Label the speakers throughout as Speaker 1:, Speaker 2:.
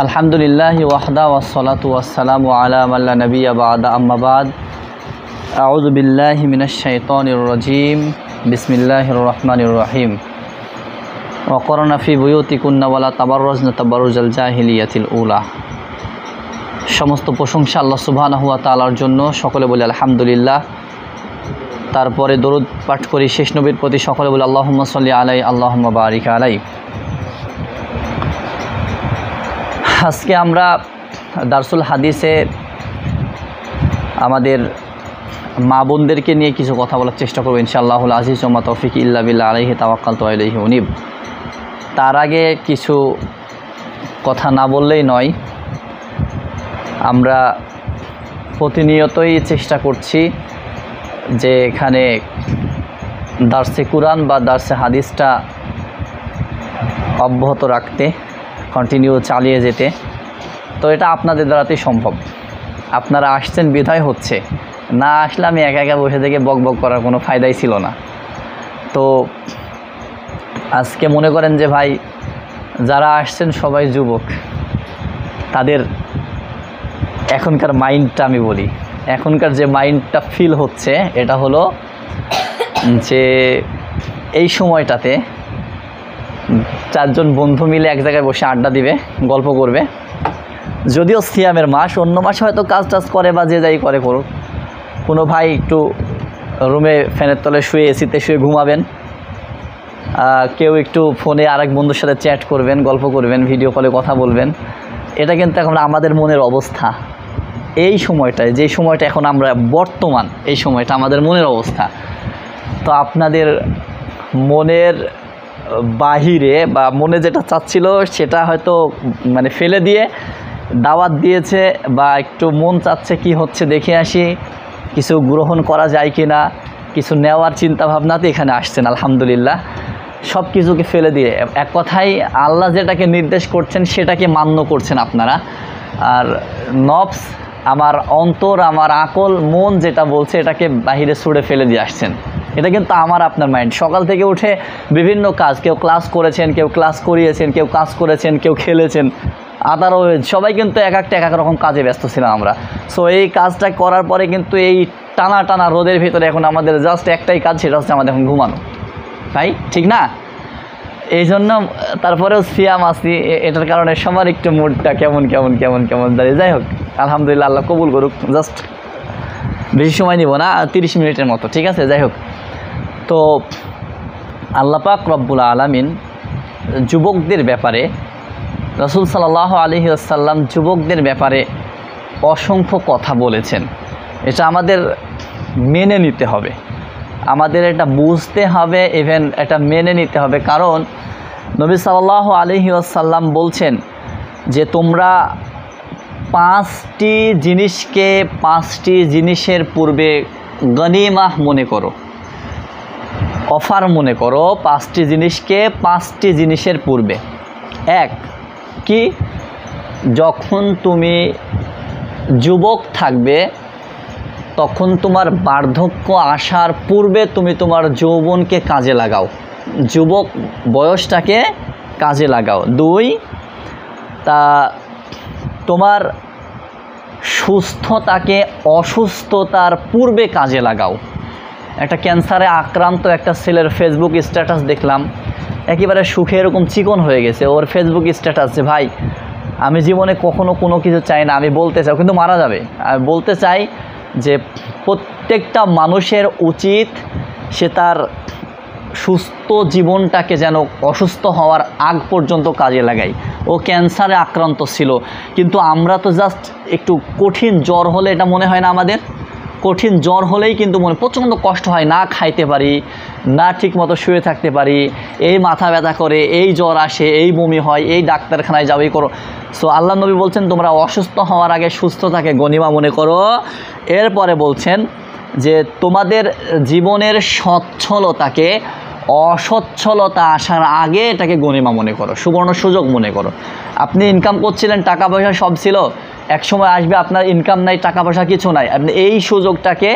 Speaker 1: আলহামদুলিল্লাহি ওয়াহদা ওয়াসসালাতু ওয়াসসালামু আলা মান লা নাবিয়্যা বা'দা আম্মা বা'দ আউযু বিল্লাহি মিনাশ শাইতানির রাজীম বিসমিল্লাহির রহমানির রহিম ওয়া করনা ফি বুয়ুতিকুন্না ওয়া লা তাবাররাজনা তাবাররুজাল জাহিলিয়াতিল উলা। সমস্ত প্রশংসা আল্লাহ সুবহানাহু ওয়া তাআলার জন্য, সকলে বলি আলহামদুলিল্লাহ। তারপরে দরুদ পাঠ করি শেষ নবীর প্রতি, সকলে বলি আল্লাহুম্মা সাল্লি আলাইহি আল্লাহুম্মা বারিক আলাইহি। আজকে আমরা দারসুল হাদিসে আমাদের মা বোনদেরকে নিয়ে কিছু কথা বলার চেষ্টা করব ইনশাআল্লাহুল আজিজ ওয়া মা তৌফিক ইল্লা বিল্লাহ আলাইহি তাওয়াক্কালতু ওয়া ইলাইহি উনীব। তার আগে কিছু কথা না বললেই নয়, আমরা প্রতিনিয়তই চেষ্টা করছি যে এখানে দারসে কুরআন বা দারসে হাদিসটা অব্যাহত রাখতে, কন্টিনিউ চালিয়ে যেতে। তো এটা আপনাদের দ্বারাতেই সম্ভব। আপনারা আসছেন বিধায় হচ্ছে, না আসলে আমি একা একা বসে থেকে বক বক করার কোনো ফায়দাই ছিল না। তো আজকে মনে করেন যে ভাই যারা আসছেন সবাই যুবক, তাদের এখনকার মাইন্ডটা আমি বলি, এখনকার যে মাইন্ডটা ফিল হচ্ছে এটা হলো যে এই সময়টাতে চারজন বন্ধু মিলে এক জায়গায় বসে আড্ডা দিবে, গল্প করবে। যদিও সিয়ামের মাস, অন্য মাসে হয়তো কাজ টাজ করে বা যে যাই করে করুক, কোনো ভাই একটু রুমে ফ্যানের তলে শুয়ে এসিতে শুয়ে ঘুমাবেন, কেউ একটু ফোনে আরেক বন্ধুর সাথে চ্যাট করবেন, গল্প করবেন, ভিডিও কলে কথা বলবেন। এটা কিন্তু এখন আমাদের মনের অবস্থা। এই সময়টায়, যে সময়টা এখন আমরা বর্তমান, এই সময়টা আমাদের মনের অবস্থা। তো আপনাদের মনের বাহিরে বা মনে যেটা চাচ্ছিল সেটা হয়তো মানে ফেলে দিয়ে দাওয়াত দিয়েছে, বা একটু মন চাচ্ছে কি হচ্ছে দেখে আসি, কিছু গ্রহণ করা যায় কি না, কিছু নেওয়ার চিন্তা ভাবনাতে এখানে আসছেন। আলহামদুলিল্লাহ, সব কিছুকে ফেলে দিয়ে এক কথায় আল্লাহ যেটাকে নির্দেশ করছেন সেটাকে মান্য করছেন আপনারা। আর নফস, আমার অন্তর, আমার আকল, মন যেটা বলছে এটাকে বাহিরে ছুড়ে ফেলে দিয়ে আসছেন। এটা কিন্তু আমার আপনার মাইন্ড। সকাল থেকে উঠে বিভিন্ন কাজ, কেউ ক্লাস করেছেন, কেউ ক্লাস করিয়েছেন, কেউ কাজ করেছেন, কেউ খেলেছেন, আদারওয়াইজ সবাই কিন্তু এক এক রকম কাজে ব্যস্ত ছিলাম আমরা। সো এই কাজটা করার পরে কিন্তু এই টানা টানা রোদের ভিতরে এখন আমাদের জাস্ট একটাই কাজ, সেটা হচ্ছে আমাদের এখন ঘুমানো, তাই ঠিক না? এই জন্য তারপরেও সিয়াম আসি, এটার কারণে সবার একটু মুডটা কেমন কেমন কেমন কেমন দাঁড়িয়ে। যাই হোক, আলহামদুলিল্লাহ, আল্লাহ কবুল করুক। জাস্ট বেশি সময় নিব না, 30 মিনিটের মতো, ঠিক আছে? যাই হোক, তো আল্লাহ পাক রব্বুল আলামিন যুবকদের ব্যাপারে, রাসূল সাল্লাল্লাহু আলাইহি ওয়াসাল্লাম যুবকদের ব্যাপারে অসংখ্য কথা বলেছেন। এটা আমাদের মেনে নিতে হবে, আমাদের এটা বুঝতে হবে, ইভেন এটা মেনে নিতে হবে। কারণ নবী সাল্লাল্লাহু আলাইহি ওয়াসাল্লাম বলছেন যে তোমরা 5টি জিনিসকে 5টি জিনিসের পূর্বে গনিমাহ মনে করো, অফার মনে করো। 5টি জিনিসকে 5টি জিনিসের পূর্বে। এক, কি? যখন তুমি যুবক থাকবে তখন তোমার বার্ধক্য আসার পূর্বে তুমি তোমার যৌবনকে কাজে লাগাও, যুবক বয়সটাকে কাজে লাগাও। 2, তা তোমার সুস্থতাকে অসুস্থতার পূর্বে কাজে লাগাও। একটা ক্যান্সারে আক্রান্ত একটা ছেলের ফেসবুক স্ট্যাটাস দেখলাম, একেবারে সুখে এরকম চিকন হয়ে গেছে। ওর ফেসবুক স্ট্যাটাস যে ভাই আমি জীবনে কখনো কোনো কিছু চাই না, আমি বলতে চাই, কিন্তু মারা যাবে, আমি বলতে চাই যে প্রত্যেকটা মানুষের উচিত সে তার সুস্থ জীবনটাকে যেন অসুস্থ হওয়ার আগ পর্যন্ত কাজে লাগায়। ও ক্যান্সারে আক্রান্ত ছিল, কিন্তু আমরা তো জাস্ট একটু কঠিন জ্বর হলে, এটা মনে হয় না আমাদের? কঠিন জ্বর হলেই কিন্তু মনে প্রচণ্ড কষ্ট হয়, না খাইতে পারি, না ঠিকমতো শুয়ে থাকতে পারি, এই মাথা ব্যথা করে, এই জ্বর আসে, এই বমি হয়, এই ডাক্তারখানায় যাবেই করো। সো আল্লাহ নবী বলছেন তোমরা অসুস্থ হওয়ার আগে সুস্থতাকে গনিমা মনে করো। এরপরে বলছেন যে তোমাদের জীবনের সচ্ছলতাকে অসচ্ছলতা আসার আগে এটাকে গনিমা মনে করো, সুবর্ণ সুযোগ মনে করো। আপনি ইনকাম করছিলেন, টাকা পয়সা সব ছিল, এক সময় আসবে আপনার ইনকাম নাই, টাকা পয়সা কিছু নাই, আপনি এই সুযোগটাকে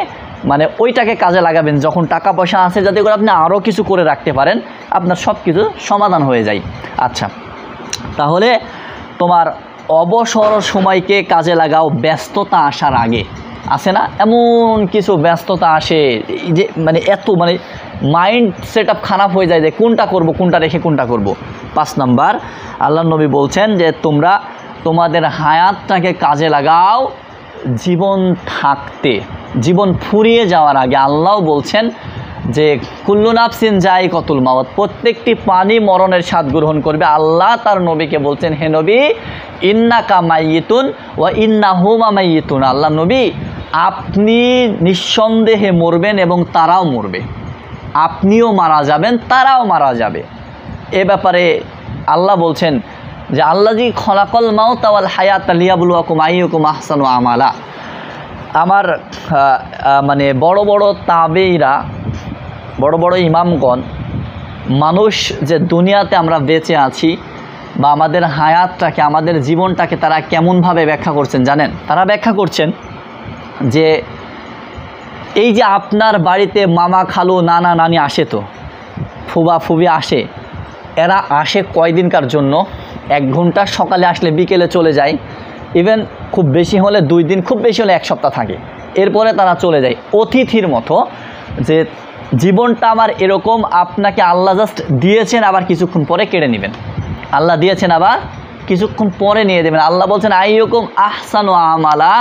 Speaker 1: মানে ওইটাকে কাজে লাগাবেন যখন টাকা পয়সা আছে, যাতে করে আপনি আরও কিছু করে রাখতে পারেন, আপনার সব কিছু সমাধান হয়ে যায়। আচ্ছা, তাহলে তোমার অবসর সময়কে কাজে লাগাও ব্যস্ততা আসার আগে। আছে না এমন কিছু ব্যস্ততা আসে যে মানে এত মানে মাইন্ড সেট আপ খারাপ হয়ে যায় যে কোনটা করব, কোনটা রেখে কোনটা করব। 5 নাম্বার আল্লাহ নবী বলছেন যে তোমরা তোমাদের হায়াতটাকে কাজে লাগাও জীবন থাকতে, জীবন ফুরিয়ে যাওয়ার আগে। আল্লাহ বলছেন যে কুল্লু নাফসিন যায়িকাতুল মাউত, প্রত্যেকটি প্রাণী মরণের স্বাদ গ্রহণ করবে। আল্লাহ তার নবীকে বলছেন, হে নবী ইন্নাকা মাইয়িতুন ওয়া ইন্নাহুমা মাইয়িতুন, আল্লাহ নবী আপনি নিঃসন্দেহে মরবেন এবং তারাও মরবে, আপনিও মারা যাবেন তারাও মারা যাবে। এ ব্যাপারে আল্লাহ বলছেন যে আল্লাযী খলাকাল মাউতা ওয়াল হায়াতা লিয়াবলুয়াকুম আইয়ুকুম আহসানু আমালা। আমার মানে বড় বড় তাবেঈরা, বড় বড় ইমামগণ মানুষ যে দুনিয়াতে আমরা বেঁচে আছি বা আমাদের হায়াতটাকে, আমাদের জীবনটাকে তারা কেমনভাবে ব্যাখ্যা করছেন জানেন? তারা ব্যাখ্যা করছেন যে এই যে আপনার বাড়িতে মামা খালু নানা নানি আসে, তো ফুবা ফুবি আসে, এরা আসে কয়দিনকার জন্য? 1 ঘন্টা, সকালে আসলে বিকেলে চলে যায়, ইভেন খুব বেশি হলে 2 দিন, খুব বেশি হলে 1 সপ্তাহ থাকে, এরপরে তারা চলে যায়। অতিথির মতো যে জীবনটা আমার এরকম, আপনাকে আল্লাহ জাস্ট দিয়েছেন, আবার কিছুক্ষণ পরে কেড়ে নেবেন। আল্লাহ দিয়েছেন আবার কিছুক্ষণ পরে নিয়ে দেবেন। আল্লাহ বলছেন আইয়ুকুম আহসানু আমালা,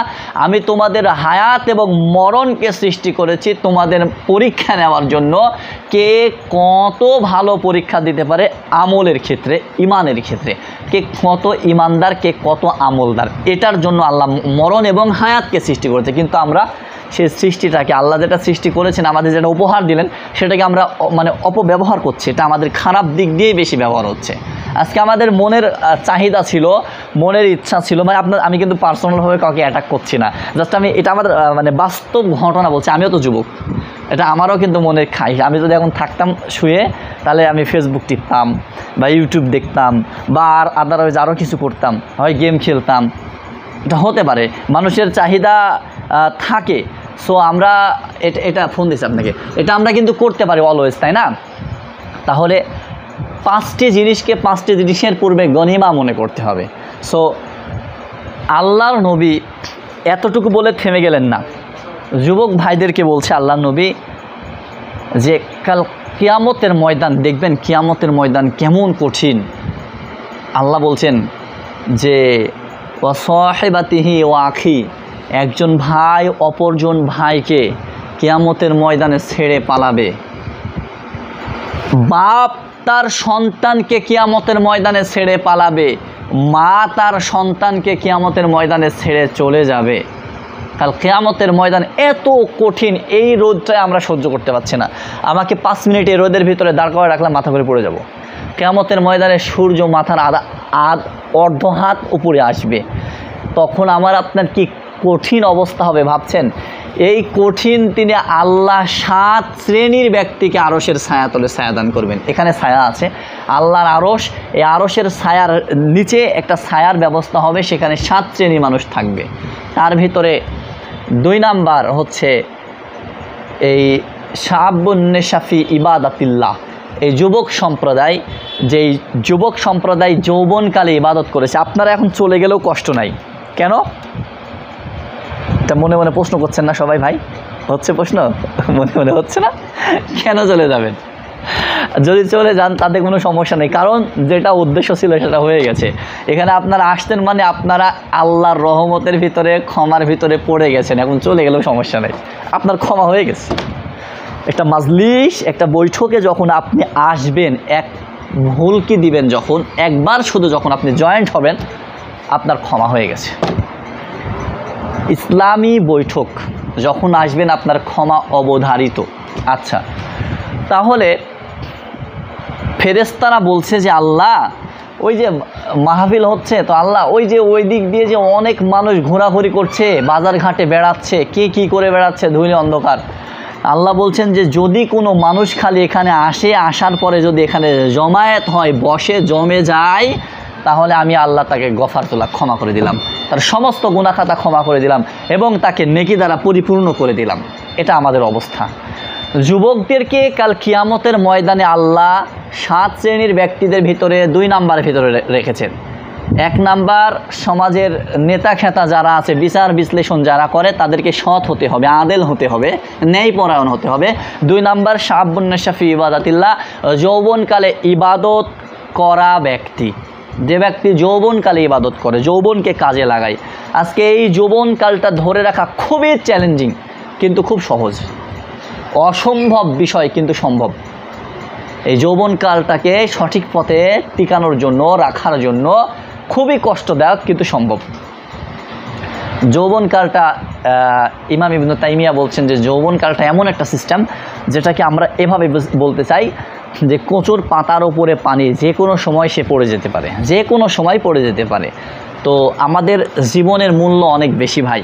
Speaker 1: আমি তোমাদের হায়াত এবং মরণকে সৃষ্টি করেছি তোমাদের পরীক্ষা নেওয়ার জন্য। কে কত ভালো পরীক্ষা দিতে পারে আমলের ক্ষেত্রে, ইমানের ক্ষেত্রে, কে কত ইমানদার, কে কত আমলদার, এটার জন্য আল্লাহ মরণ এবং হায়াতকে সৃষ্টি করেছে। কিন্তু আমরা সেই সৃষ্টিটাকে, আল্লাহ যেটা সৃষ্টি করেছেন, আমাদের যেটা উপহার দিলেন, সেটাকে আমরা মানে অপব্যবহার করছি। এটা আমাদের খারাপ দিক দিয়েই বেশি ব্যবহার হচ্ছে। আজকে আমাদের মনের চাহিদা ছিল, মনের ইচ্ছা ছিল, মানে আমি কিন্তু পার্সোনালভাবে কাউকে অ্যাটাক করছি না, জাস্ট আমি এটা আমার মানে বাস্তব ঘটনা বলছি। আমিও তো যুবক, এটা আমারও কিন্তু মনের খাই। আমি যদি এখন থাকতাম শুয়ে, তাহলে আমি ফেসবুক টিপতাম বা ইউটিউব দেখতাম বা আর আদারওয়াইজ আরও কিছু করতাম, হয় গেম খেলতাম। এটা হতে পারে, মানুষের চাহিদা থাকে। সো আমরা এটা ফোন দিচ্ছি আপনাকে, এটা আমরা কিন্তু করতে পারি অলওয়েজ, তাই না? তাহলে 5টি জিনিসকে 5টি জিনিসের পূর্বে গনিমা মনে করতে হবে। সো আল্লাহর নবী এতটুকু বলে থেমে গেলেন না, যুবক ভাইদেরকে বলছে আল্লাহর নবী যে কাল কিয়ামতের ময়দান দেখবেন, কিয়ামতের ময়দান কেমন কঠিন। আল্লাহ বলছেন যে ওয়া সাহিবাতিহি ওয়া আখি, একজন ভাই অপরজন ভাইকে কিয়ামতের ময়দানে ছেড়ে পালাবে। বাপ তার সন্তানকে কিয়ামতের ময়দানে ছেড়ে পালাবে, মা তার সন্তানকে কিয়ামতের ময়দানে ছেড়ে চলে যাবে। কাল কিয়ামতের ময়দান এত কঠিন, এই রোদটায় আমরা সহ্য করতে পারছি না। আমাকে 5 মিনিট এই রোদের ভিতরে দাঁড় করে রাখলাম, মাথা করে পড়ে যাব। কিয়ামতের ময়দানে সূর্য মাথার অর্ধ হাত উপরে আসবে, তখন আমার আপনার কি কঠিন অবস্থা হবে ভাবছেন? এই কঠিন দিনে আল্লাহ 7 শ্রেণীর ব্যক্তিকে আরশের ছায়া তলে ছায়া দান করবেন। এখানে ছায়া আছে, আল্লাহর আরশ, এই আরশের ছায়ার নিচে একটা ছায়ার ব্যবস্থা হবে, সেখানে 7 শ্রেণীর মানুষ থাকবে। তার ভিতরে 2 নাম্বার হচ্ছে এই শাবুন্নে শাফি ইবাদাতিল্লাহ, এই যুবক সম্প্রদায়, যেই যুবক সম্প্রদায় যৌবনকালে ইবাদত করেছে। আপনারা এখন চলে গেলেও কষ্ট নাই, কেন? এটা মনে মনে প্রশ্ন করছেন না সবাই? ভাই হচ্ছে প্রশ্ন, মনে মনে হচ্ছে না? কেন চলে যাবেন? যদি চলে যান তাতে কোনো সমস্যা নেই, কারণ যেটা উদ্দেশ্য ছিল সেটা হয়ে গেছে। এখানে আপনারা আসতেন মানে আপনারা আল্লাহর রহমতের ভিতরে, ক্ষমার ভিতরে পড়ে গেছেন, এখন চলে গেলেও সমস্যা নেই, আপনার ক্ষমা হয়ে গেছে। একটা মাজলিস, একটা বৈঠকে যখন আপনি আসবেন, এক ভুল কি দিবেন, যখন একবার শুধু যখন আপনি জয়েন্ট হবেন, আপনার ক্ষমা হয়ে গেছে। ইসলামী বৈঠক যখন আসবেন, আপনার ক্ষমা অবধারিত। আচ্ছা, তাহলে ফেরেশতারা বলছে যে আল্লাহ ওই যে মাহফিল হচ্ছে, তো আল্লাহ ওই যে ওই দিক দিয়ে যে অনেক মানুষ ঘোরাঘুরি করছে, বাজার ঘাটে বেড়াচ্ছে, কে কী করে বেড়াচ্ছে, ধুইলে অন্ধকার। আল্লাহ বলছেন যে যদি কোনো মানুষ খালি এখানে আসে, আসার পরে যদি এখানে জমায়েত হয়, বসে জমে যায়, তাহলে আমি আল্লাহ তাকে গফারতুল্লাহ ক্ষমা করে দিলাম, তার সমস্ত গুনাহ খাতা ক্ষমা করে দিলাম এবং তাকে নেকি দ্বারা পরিপূর্ণ করে দিলাম। এটা আমাদের অবস্থা। যুবকদেরকে কাল কিয়ামতের ময়দানে আল্লাহ 7 শ্রেণীর ব্যক্তিদের ভিতরে 2 নাম্বারের ভিতরে রেখেছেন। এক নাম্বার, সমাজের নেতা খেতা যারা আছে, বিচার বিশ্লেষণ যারা করে, তাদেরকে সৎ হতে হবে, আদেল হতে হবে, ন্যায়পরায়ণ হতে হবে। 2 নাম্বার, শাবুন নাশা ফি ইবাদাতিল্লাহ, যৌবনকালে ইবাদত করা ব্যক্তি, যে ব্যক্তি যৌবনকালে ইবাদত করে, যৌবনকে কাজে লাগায়। আজকে এই যৌবনকালটা ধরে রাখা খুবই চ্যালেঞ্জিং, কিন্তু খুব সহজ। অসম্ভব বিষয় কিন্তু সম্ভব। এই যৌবনকালটাকে সঠিক পথে টিকানোর জন্য, রাখার জন্য খুবই কষ্টদায়ক, কিন্তু সম্ভব। যৌবনকালটা ইমাম ইবনে তাইমিয়া বলছেন যে যৌবনকালটা এমন একটা সিস্টেম যেটাকে আমরা এভাবে বলতে চাই যে কচুর পাতার উপরে পানি, যে কোনো সময় সে পড়ে যেতে পারে, যে কোনো সময় পড়ে যেতে পারে। তো আমাদের জীবনের মূল্য অনেক বেশি ভাই।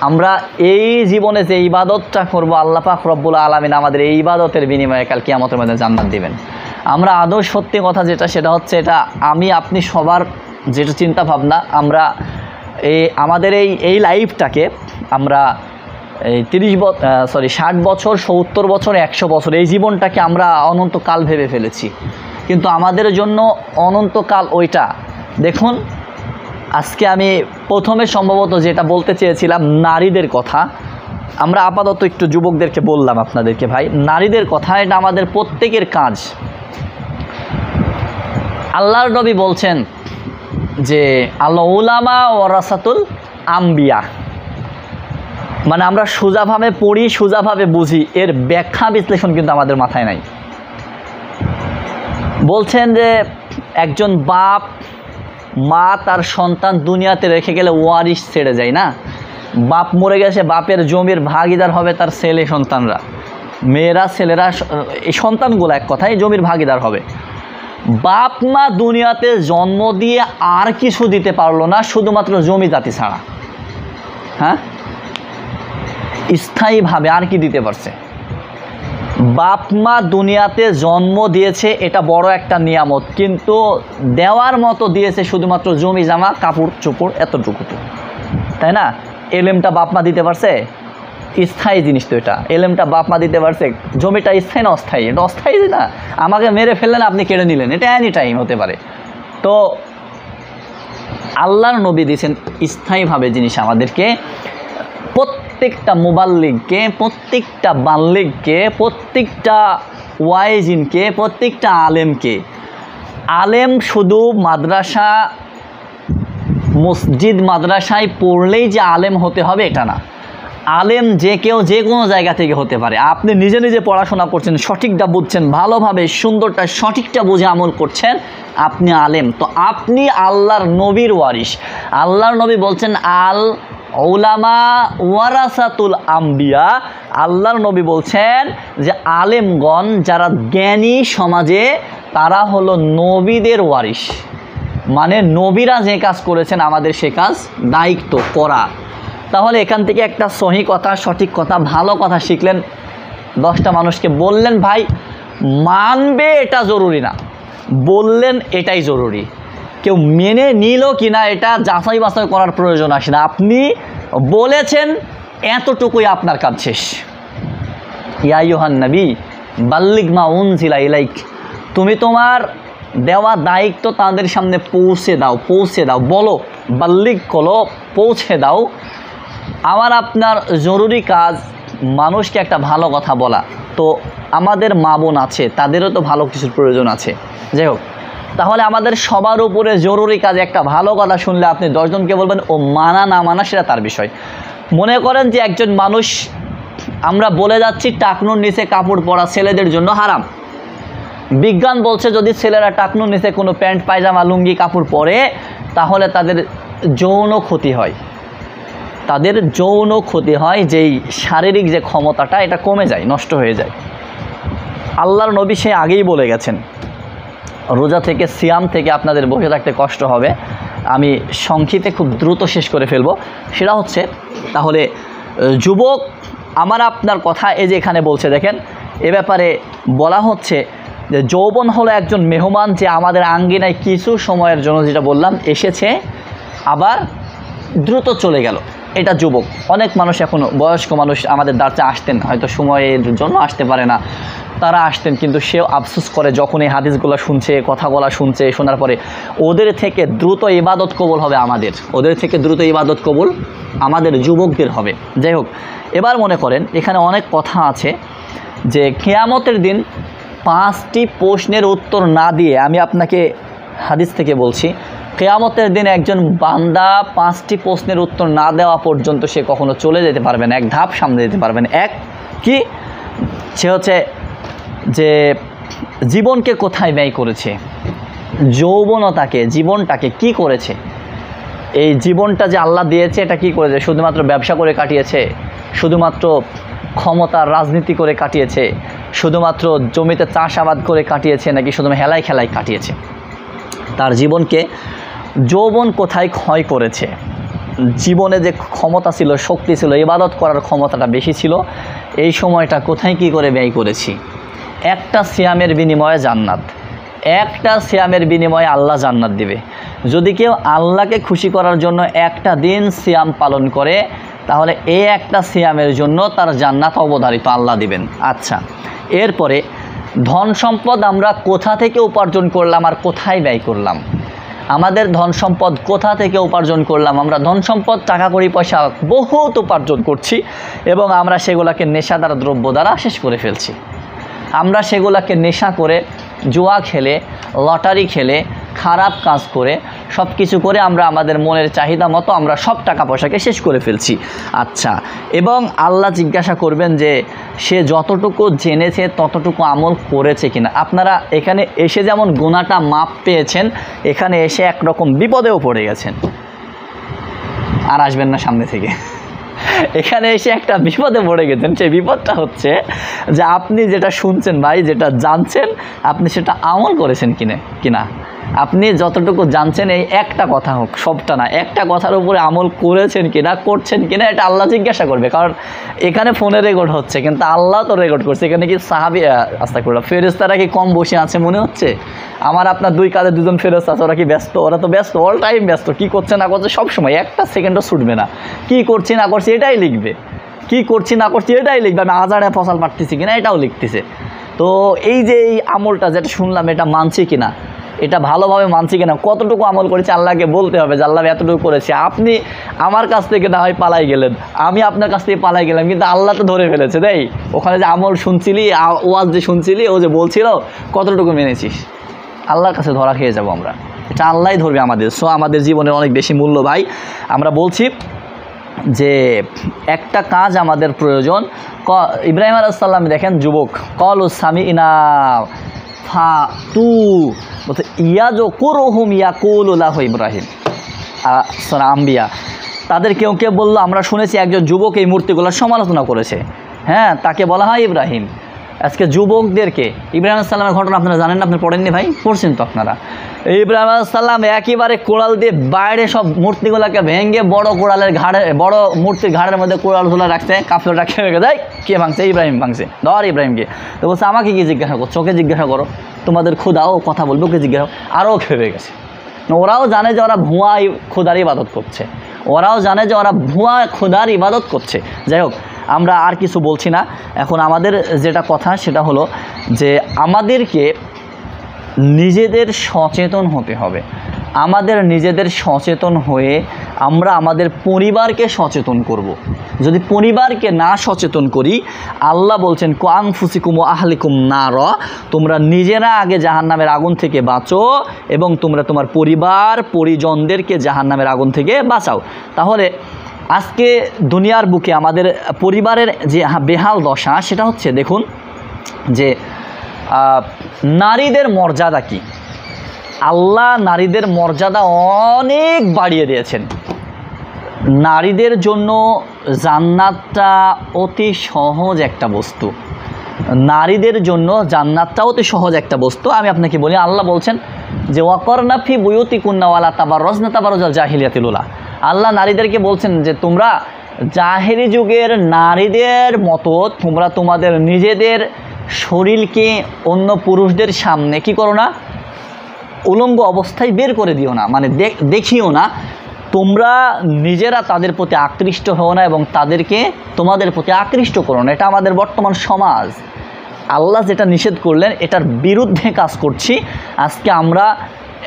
Speaker 1: আমরা এই জীবনে যে ইবাদতটা করবো, আল্লাহ পাক রব্বুল আলামিন আমাদের এই ইবাদতের বিনিময়ে কাল কিয়ামতের মধ্যে জান্নাত দিবেন। আমরা আদৌ সত্যি কথা যেটা, সেটা হচ্ছে এটা আমি আপনি সবার যেটা চিন্তা ভাবনা, আমরা আমাদের এই লাইফটাকে আমরা এই 60 বছর, 70 বছর, 100 বছর, এই জীবনটাকে আমরা অনন্তকাল ভেবে ফেলেছি। কিন্তু আমাদের জন্য অনন্তকাল ওইটা। দেখুন, আজকে আমি প্রথমে সম্ভবত যেটা বলতে চেয়েছিলাম নারীদের কথা, আমরা আপাতত একটু যুবকদেরকে বললাম আপনাদেরকে ভাই, নারীদের কথা, এটা আমাদের প্রত্যেকের কাজ। আল্লাহর নবী বলছেন যে আল উলামা ওয়ারাসাতুল আম্বিয়া, মানে আমরা সোজাভাবে পড়ি, সোজাভাবে বুঝি, এর ব্যাখ্যা বিশ্লেষণ কিন্তু আমাদের মাথায় নাই। বলছেন যে একজন বাপ মা তার সন্তান দুনিয়াতে রেখে গেলে ওয়ারিশ ছেড়ে যায় না, বাপ মরে গেছে, বাপের জমির ভাগিদার হবে তার ছেলে সন্তানরা, মেয়েরা ছেলেরা, এই সন্তানগুলো এক কথায় জমির ভাগিদার হবে। বাপ মা দুনিয়াতে জন্ম দিয়ে আর কিছু দিতে পারলো না, শুধুমাত্র জমি জাতি ছাড়া। হ্যাঁ, স্থায়ীভাবে আর কি দিতে পারছে? বাপ মা দুনিয়াতে জন্ম দিয়েছে, এটা বড় একটা নিয়ামত, কিন্তু দেওয়ার মতো দিয়েছে শুধুমাত্র জমি জামা কাপড় চোপড়, এতটুকু, তাই না? এলেমটা বাপ মা দিতে পারছে? স্থায়ী জিনিস তো এটা। এলেমটা বাপ মা দিতে পারছে, জমিটা স্থায়ী না অস্থায়ী? এটা অস্থায়ী না, আমাকে মেরে ফেললেন, আপনি কেড়ে নিলেন, এটা এনি টাইম হতে পারে। তো আল্লাহর নবী দিয়েছেন স্থায়ীভাবে জিনিস আমাদেরকে। প্রত্যেকটা মুবাল্লিগকে, প্রত্যেকটা বাল্লিগকে, প্রত্যেকটা ওয়াইজিনকে, প্রত্যেকটা আলেমকে, আলেম শুধু মাদ্রাসা, মসজিদ মাদ্রাসায় পড়লেই যে আলেম হতে হবে এটা না। আলেম যে কেউ যে কোনো জায়গা থেকে হতে পারে। আপনি নিজে নিজে পড়াশোনা করছেন, সঠিকটা বুঝছেন, ভালোভাবে সুন্দরটা সঠিকটা বুঝে আমল করছেন, আপনি আলেম। তো আপনি আল্লাহর নবীর ওয়ারিশ। আল্লাহর নবী বলছেন আল উলামা ওয়ারাসাতুল আম্বিয়া। আল্লাহর নবী বলছেন যে আলেমগণ যারা জ্ঞানী সমাজে, তারা হলো নবীদের ওয়ারিশ। মানে নবীরা যে কাজ করেছেন আমাদের সে কাজ দায়িত্ব করা। তাহলে এখান থেকে একটা সহি কথা, সঠিক কথা, ভালো কথা শিখলেন, 10টা মানুষকে বললেন ভাই মানবে এটা জরুরি না, বললেন এটাই জরুরি। কেউ মেনে নিল কি না এটা যাচাই বাছাই করার প্রয়োজন আসে না। আপনি বলেছেন, এতটুকুই আপনার কাজ শেষ। ইয়া আইয়ুহান নবী বাল্লিগ মা উনজিলা ইলাইক, তুমি তোমার দেওয়া দায়িত্ব তাদের সামনে পৌঁছে দাও, পৌঁছে দাও। বলো, বাল্লিগ করো, পৌঁছে দাও। আমার আপনার জরুরি কাজ মানুষকে একটা ভালো কথা বলা। তো আমাদের মা বোন আছে, তাদেরও তো ভালো কিছুর প্রয়োজন আছে। যাই হোক, তাহলে আমাদের সবার উপরে জরুরি কাজ একটা ভালো কথা শুনলে আপনি 10 জনকে বলবেন, ও মানা না মানা সেটা তার বিষয়। মনে করেন যে একজন মানুষ, আমরা বলে যাচ্ছি টাকনুর নিচে কাপড় পরা ছেলেদের জন্য হারাম। বিজ্ঞান বলছে যদি ছেলেরা টাকনুর নিচে কোনো প্যান্ট পায়জামা লুঙ্গি কাপড় পরে, তাহলে তাদের যৌন ক্ষতি হয়, তাদের যৌন ক্ষতি হয়, যেই শারীরিক যে ক্ষমতাটা এটা কমে যায়, নষ্ট হয়ে যায়। আল্লাহর নবী সে আগেই বলে গেছেন। রোজা থেকে, সিয়াম থেকে আপনাদের বসে থাকতে কষ্ট হবে, আমি সংক্ষিপ্তে খুব দ্রুত শেষ করে ফেলবো। সেটা হচ্ছে, তাহলে যুবক আমার আপনার কথা এই যে এখানে বলছে, দেখেন এ ব্যাপারে বলা হচ্ছে যে যৌবন হলো একজন মেহমান, যে আমাদের আঙ্গিনায় কিছু সময়ের জন্য, যেটা বললাম, এসেছে আবার দ্রুত চলে গেল। এটা যুবক। অনেক মানুষ এখনও, বয়স্ক মানুষ আমাদের দ্বারচে আসতেন, হয়তো সময়ের জন্য আসতে পারে না। তারা আসতেন, কিন্তু সেও আফসোস করে যখন এই হাদিসগুলো শুনছে, কথাগুলো শুনছে, শোনার পরে ওদের থেকে দ্রুত ইবাদত কবুল হবে আমাদের, ওদের থেকে দ্রুত ইবাদত কবুল আমাদের যুবকদের হবে। যাই হোক, এবার মনে করেন এখানে অনেক কথা আছে যে কিয়ামতের দিন 5টি প্রশ্নের উত্তর না দিয়ে, আমি আপনাকে হাদিস থেকে বলছি, কিয়ামতের দিন একজন বান্দা 5টি প্রশ্নের উত্তর না দেওয়া পর্যন্ত সে কখনো চলে যেতে পারবে না, এক ধাপ সামনে যেতে পারবে না। এক কি, সে হচ্ছে যে জীবনকে কোথায় ব্যয় করেছে, যৌবনতাকে, জীবনটাকে কি করেছে, এই জীবনটা যে আল্লাহ দিয়েছে এটা কি করেছে, শুধুমাত্র ব্যবসা করে কাটিয়েছে, শুধুমাত্র ক্ষমতার রাজনীতি করে কাটিয়েছে, শুধুমাত্র জমিতে চাষাবাদ করে কাটিয়েছে, নাকি শুধু হেলায় খেলায় কাটিয়েছে। তার জীবনকে যৌবন কোথায় ক্ষয় করেছে, জীবনে যে ক্ষমতা ছিল, শক্তি ছিল, ইবাদত করার ক্ষমতাটা বেশি ছিল, এই সময়টা কোথায় কি করে ব্যয় করেছি। একটা সিয়ামের বিনিময়ে জান্নাত, একটা সিয়ামের বিনিময়ে আল্লাহ জান্নাত দিবে। যদি কেউ আল্লাহকে খুশি করার জন্য একটা দিন সিয়াম পালন করে, তাহলে এই একটা সিয়ামের জন্য তার জান্নাত অবধারিত, আল্লাহ দিবেন। আচ্ছা, এরপরে ধন সম্পদ আমরা কোথা থেকে উপার্জন করলাম আর কোথায় ব্যয় করলাম, আমাদের ধন সম্পদ কোথা থেকে উপার্জন করলাম। আমরা ধন সম্পদ, টাকা কড়ি পয়সা বহুত উপার্জন করছি এবং আমরা সেগুলোকে নেশাদার দ্রব্য দ্বারা শেষ করে ফেলছি। আমরা সেগুলোকে নেশা করে, জুয়া খেলে, লটারি খেলে, খারাপ কাজ করে, সব কিছু করে আমরা আমাদের মনের চাহিদা মতো আমরা সব টাকা পয়সাকে শেষ করে ফেলছি। আচ্ছা, এবং আল্লাহ জিজ্ঞাসা করবেন যে সে যতটুকু জেনেছে ততটুকু আমল করেছে কিনা। আপনারা এখানে এসে যেমন গুনাহটা মাপ পেয়েছেন, এখানে এসে একরকম বিপদেও পড়ে গেছেন, আর আসবেন না সামনে থেকে। এখানে এসে একটা বিপদে পড়ে গেছেন। সেই বিপদটা হচ্ছে যে আপনি যেটা শুনছেন ভাই, যেটা জানছেন, আপনি সেটা আমল করেছেন কিনা। আপনি যতটুকু জানছেন, এই একটা কথা হোক, সবটা না, একটা কথার উপরে আমল করেছেন কিনা, করছেন কিনা, এটা আল্লাহ জিজ্ঞাসা করবে। কারণ এখানে ফোনে রেকর্ড হচ্ছে, কিন্তু আল্লাহ তো রেকর্ড করছে। এখানে কি সাহাবী, আস্তাগফিরুল্লাহ, ফেরেশতারা কি কম বসে আছে মনে হচ্ছে? আমার আপনার দুই কাঁধে দুজন ফেরেশতা আছে, ওরা কি ব্যস্ত? ওরা তো ব্যস্ত, অল টাইম ব্যস্ত। কি করছে না করছে সব সময়, একটা সেকেন্ডও ছুটবে না। কি করছি না করছি এটাই লিখবে, কি করছি না করছি এটাই লিখবে। আমি আজারে ফসল পাঠতেছি কিনা এটাও লিখতেছে। তো এই যে এই আমলটা যেটা শুনলাম, এটা মানছি কিনা, এটা ভালোভাবে মানছি কিনা, কতটুকু আমল করেছি আল্লাহকে বলতে হবে যে আল্লাহ এতটুকু করেছে। আপনি আমার কাছ থেকে না হয় পালাই গেলেন, আমি আপনার কাছ থেকে পালাই গেলাম, কিন্তু আল্লাহ তো ধরে ফেলেছে। তাই ওখানে যে আমল শুনছিলি, ওয়াজ যে শুনছিলি, ও যে বলছিল কতটুকু মেনেছিস, আল্লাহর কাছে ধরা খেয়ে যাব আমরা। এটা আল্লাহই ধরবে আমাদের। সো আমাদের জীবনের অনেক বেশি মূল্য ভাই। আমরা বলছি যে একটা কাজ আমাদের প্রয়োজন। ইব্রাহিম আলাইহিস সালাম দেখেন, যুবক, কলু সামিনা ফাতু, বলতে ইয়াজো কুরুহুম ইয়াকুলুল্লাহ ইব্রাহিম সূরা আম্বিয়া। তাদের কেউ কেউ বললো, আমরা শুনেছি একজন যুবক এই মূর্তিগুলোর সমালোচনা করেছে। হ্যাঁ, তাকে বলা হয় ইব্রাহিম। আজকে যুবকদেরকে, ইব্রাহিম আলাইহিস সালামের ঘটনা আপনারা জানেন না? আপনি পড়েননি ভাই? পড়ছেন তো আপনারা। ইব্রাহিম আলাইহিস সালাম একেবারে কোড়াল দিয়ে বাইরে সব মূর্তিগুলোকে ভেঙে বড় কোড়ালের ঘাড়ে, বড় মূর্তির ঘাড়ের মধ্যে কোড়াল ধুলা রাখছে। কাফেররা খেয়ে দেয়, কে ভাঙছে? ইব্রাহিম ভাঙছে। ধর ইব্রাহিমকে। তো বলছে, আমাকে কি জিজ্ঞাসা করছো? ওকে জিজ্ঞাসা করো, তোমাদের খোদাও কথা বলবে, ওকে জিজ্ঞাসা। আরও খেয়ে গেছে। ওরাও জানে যে ওরা ভুয়া খোদার ইবাদত করছে, ওরাও জানে যে ওরা ভুয়া খোদার ইবাদত করছে। যাই হোক, আমরা আর কিছু বলছি না। এখন আমাদের যেটা কথা সেটা হলো যে আমাদেরকে নিজেদের সচেতন হতে হবে। আমাদের নিজেদের সচেতন হয়ে আমরা আমাদের পরিবারকে সচেতন করব। যদি পরিবারকে না সচেতন করি, আল্লাহ বলছেন কুআনফুসিকুম ওয়া আহলিকুম নার, তোমরা নিজেরা আগে জাহান্নামের আগুন থেকে বাঁচো এবং তোমরা তোমার পরিবার পরিজনদেরকে জাহান্নামের আগুন থেকে বাঁচাও। তাহলে আজকে দুনিয়ার বুকে আমাদের পরিবারের যে বেহাল দশা, সেটা হচ্ছে দেখুন যে নারীদের মর্যাদা কি। আল্লাহ নারীদের মর্যাদা অনেক বাড়িয়ে দিয়েছেন। নারীদের জন্য জান্নাতটা অতি সহজ একটা বস্তু। নারীদের জন্য জান্নাতটা অতি সহজ একটা বস্তু। আমি আপনাকে বলি, আল্লাহ বলছেন যে ওয়াকরনা ফি বুয়ুতিকুন্না ওয়ালা তাবাররাজনা তাবাররুজাল জাহিলিয়াতিল উলা। আল্লাহ নারীদেরকে বলছেন যে তোমরা জাহেরি যুগের নারীদের মতো তোমরা তোমাদের নিজেদের শরীরকে অন্য পুরুষদের সামনে কি করো না, উলঙ্গ অবস্থায় বের করে দিও না, মানে দেখিও না। তোমরা নিজেরা তাদের প্রতি আকৃষ্ট হও না এবং তাদেরকে তোমাদের প্রতি আকৃষ্ট করো না। এটা আমাদের বর্তমান সমাজ। আল্লাহ যেটা নিষেধ করলেন এটার বিরুদ্ধে কাজ করছি। আজকে আমরা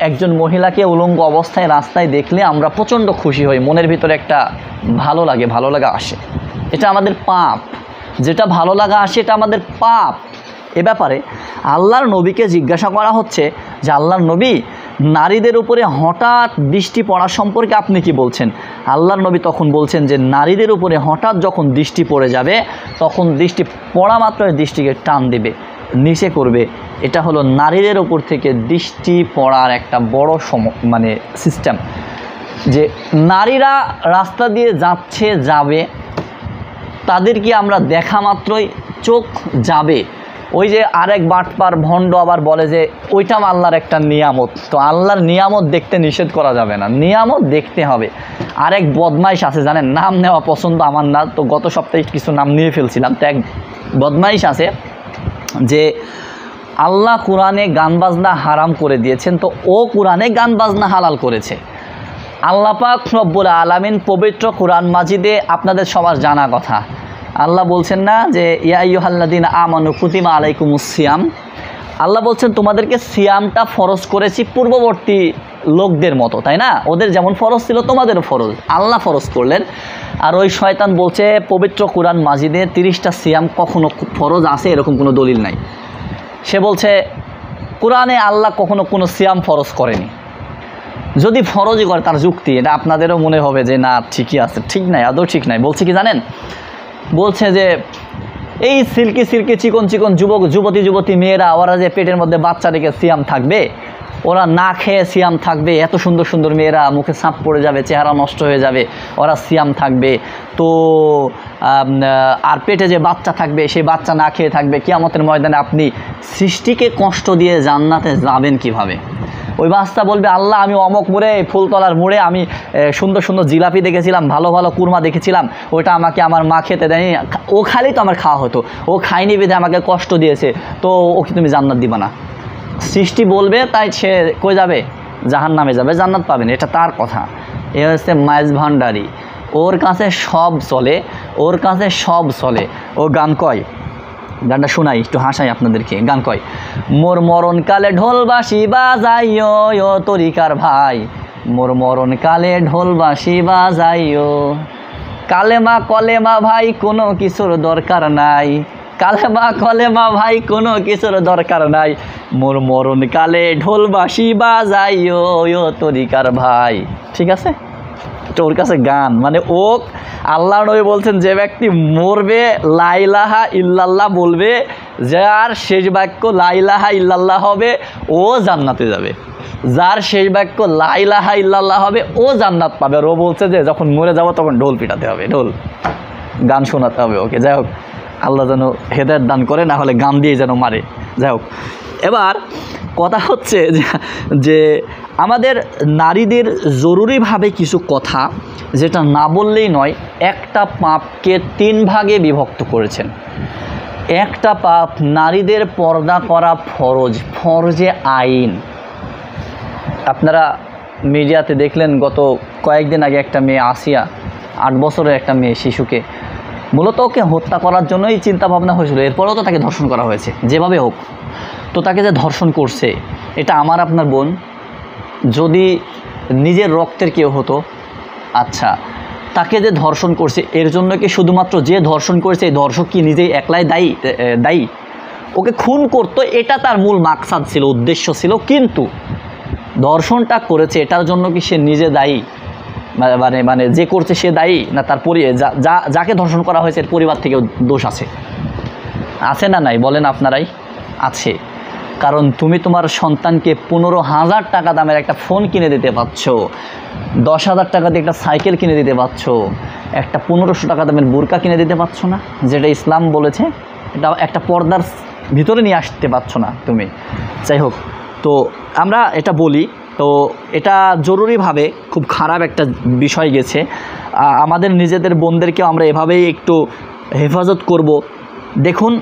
Speaker 1: একজন মহিলাকে উলঙ্গ অবস্থায় রাস্তায় দেখলে আমরা প্রচণ্ড খুশি হই, মনের ভিতরে একটা ভালো লাগা আসে। এটা আমাদের পাপ, যেটা ভালো লাগা আসে এটা আমাদের পাপ। এ ব্যাপারে আল্লাহর নবীকে জিজ্ঞাসা করা হচ্ছে যে আল্লাহর নবী, নারীদের উপরে হঠাৎ দৃষ্টি পড়া সম্পর্কে আপনি কি বলছেন? আল্লাহর নবী তখন বলছেন যে নারীদের উপরে হঠাৎ যখন দৃষ্টি পড়ে যাবে তখন দৃষ্টি পড়া মাত্রই দৃষ্টিকে টান দেবে, নিচে করবে। এটা হলো নারীদের উপর থেকে দৃষ্টি পড়ার একটা বড় সিস্টেম, যে নারীরা রাস্তা দিয়ে যাবে, তাদেরকে আমরা দেখা মাত্রই চোখ যাবে। ওই যে আরেক বাটপার ভণ্ড আবার বলে যে ওইটা আল্লাহর একটা নিয়ামত। তো আল্লাহর নিয়ামত দেখতে নিষেধ করা যাবে না, নিয়ামত দেখতে হবে। আরেক বদমাইশ আছে, জানেন, নাম নেওয়া পছন্দ আমার না, তো গত সপ্তাহে কিছু নাম নিয়ে ফেলছিলাম। তো এক বদমাইশ আছে যে আল্লাহ কোরআনে গান বাজনা হারাম করে দিয়েছেন, তো ও কোরআনে গান বাজনা হালাল করেছে। আল্লাহ পাক রব্বুল আলামিন পবিত্র কোরআন মাজিদে আপনাদের সবার জানা কথা, আল্লাহ বলছেন না যে ইয়া আইয়ুহাল্লাযীনা আমানু কুতিবা আলাইকুমুস সিয়াম, আল্লাহ বলছেন তোমাদেরকে সিয়ামটা ফরজ করেছি পূর্ববর্তী লোকদের মতো, তাই না? ওদের যেমন ফরজ ছিল তোমাদেরও ফরজ, আল্লাহ ফরজ করলেন। আর ওই শয়তান বলছে পবিত্র কোরআন মাজিদে 30টা সিয়াম কখনো ফরজ আছে এরকম কোনো দলিল নাই। সে বলছে কোরআনে আল্লাহ কখনো কোনো সিয়াম ফরজ করেনি। যদি ফরজই করে তার যুক্তি, এটা আপনাদেরও মনে হবে যে না ঠিকই আছে, ঠিক নাই, আদৌ ঠিক নাই। বলছে কি জানেন? বলছে যে এই সিল্কি চিকন যুবতী মেয়েরা, ওরা যে পেটের মধ্যে বাচ্চা রেখে সিয়াম থাকবে, ওরা না খেয়ে সিয়াম থাকবে, এত সুন্দর মেয়েরা, মুখে সাপ পড়ে যাবে, চেহারা নষ্ট হয়ে যাবে, ওরা সিয়াম থাকবে। তো আর পেটে যে বাচ্চা থাকবে সেই বাচ্চা না খেয়ে থাকবে, কিয়ামতের ময়দানে আপনি সৃষ্টিকে কষ্ট দিয়ে জান্নাতে যাবেন কিভাবে? ওই বাচ্চা বলবে আল্লাহ আমি অমক মোড়ে ফুলতলার মোড়ে আমি সুন্দর জিলাপি দেখেছিলাম, ভালো কুরমা দেখেছিলাম, ওটা আমাকে আমার মা খেতে দেয়নি, ও খালি তো আমার খাওয়া হতো, ও খায়নি বেঁধে আমাকে কষ্ট দিয়েছে, তো ওকে তুমি জান্নাত দিবা না। সৃষ্টি বলবে, তাই সে কই যাবে? জাহান্নামে যাবে, জান্নাত পাবেন, এটা তার কথা। এ হচ্ছে মাইজ ভান্ডারি, ওর কাছে সব চলে। ও গান কয়, গানটা শোনাই, একটু হাসাই আপনাদেরকে। গান কয়, মোর মরণকালে ঢোলবাসি বাজাইও তরিকার ভাই, মোর মরণকালে ঢোলবাসি বাজাইও, কলেমা ভাই কোনো কিছুর দরকার নাই, কলেমা ভাই কোনো কিছুর দরকার নাই, মোর মরণকালে ঢোলবাসি বাজাইও তরিকার ভাই। ঠিক আছে, তো ওর কাছে গান, ও আল্লাহ নবী বলছেন যে ব্যক্তি মরবে লা ইলাহা ইল্লাল্লাহ বলবে, যার শেষ বাক্য লা ইলাহা ইল্লাল্লাহ হবে ও জান্নাতে যাবে, যার শেষ বাক্য লা ইলাহা ইল্লাল্লাহ হবে ও জান্নাত পাবে। আর ও বলছে যে যখন মরে যাব তখন ঢোল পিটাতে হবে, ঢোল গান শোনাতে হবে ওকে। যাই হোক, আল্লাহ যেন হেদায়েত দান করে, না হলে গান দিয়ে যেন মারে। যাই হোক, এবার কথা হচ্ছে যে আমাদের নারীদের জরুরিভাবে কিছু কথা যেটা না বললেই নয়। একটা পাপকে 3 ভাগে বিভক্ত করেছেন। একটা পাপ নারীদের পর্দা করা ফরজে আইন। আপনারা মিডিয়াতে দেখলেন গত কয়েকদিন আগে একটা মেয়ে আসিয়া, 8 বছরের একটা মেয়ে শিশুকে, মূলত ওকে হত্যা করার জন্যই চিন্তা ভাবনা হয়েছিল, এরপরেও তো তাকে ধর্ষণ করা হয়েছে যেভাবে হোক। তো তাকে যে ধর্ষণ করছে, এটা আমার আপনার বোন, যদি নিজের রক্তের কেউ হতো, আচ্ছা, তাকে যে ধর্ষণ করছে এর জন্য কি শুধুমাত্র যে ধর্ষণ করেছে এই ধর্ষক কি নিজেই একলাই দায়ী? ওকে খুন করতো, এটা তার মূল মাকসাদ ছিল, উদ্দেশ্য ছিল, কিন্তু ধর্ষণটা করেছে এটার জন্য কি সে নিজে দায়ী? মানে যে করছে সে দায়ী, না তার যাকে ধর্ষণ করা হয়েছে এর পরিবার থেকেও দোষ আছে না নাই? বলেন আপনারাই। আছে, কারণ তুমি তোমার সন্তানকে 15,000 টাকা দামের একটা ফোন কিনে দিতে পারছ, 10,000 টাকা দিয়ে একটা সাইকেল কিনে দিতে পারছ, একটা 1500 টাকা দামের বোরকা কিনে দিতে পারছ না, যেটা ইসলাম বলেছে, এটা একটা পর্দার ভিতরে নিয়ে আসতে পারছো না তুমি। যাই হোক, তো আমরা এটা বলি, তো এটা জরুরিভাবে খুব খারাপ একটা বিষয় গেছে। আমাদের নিজেদের বোনদেরকেও আমরা এভাবেই একটু হেফাজত করব। দেখুন,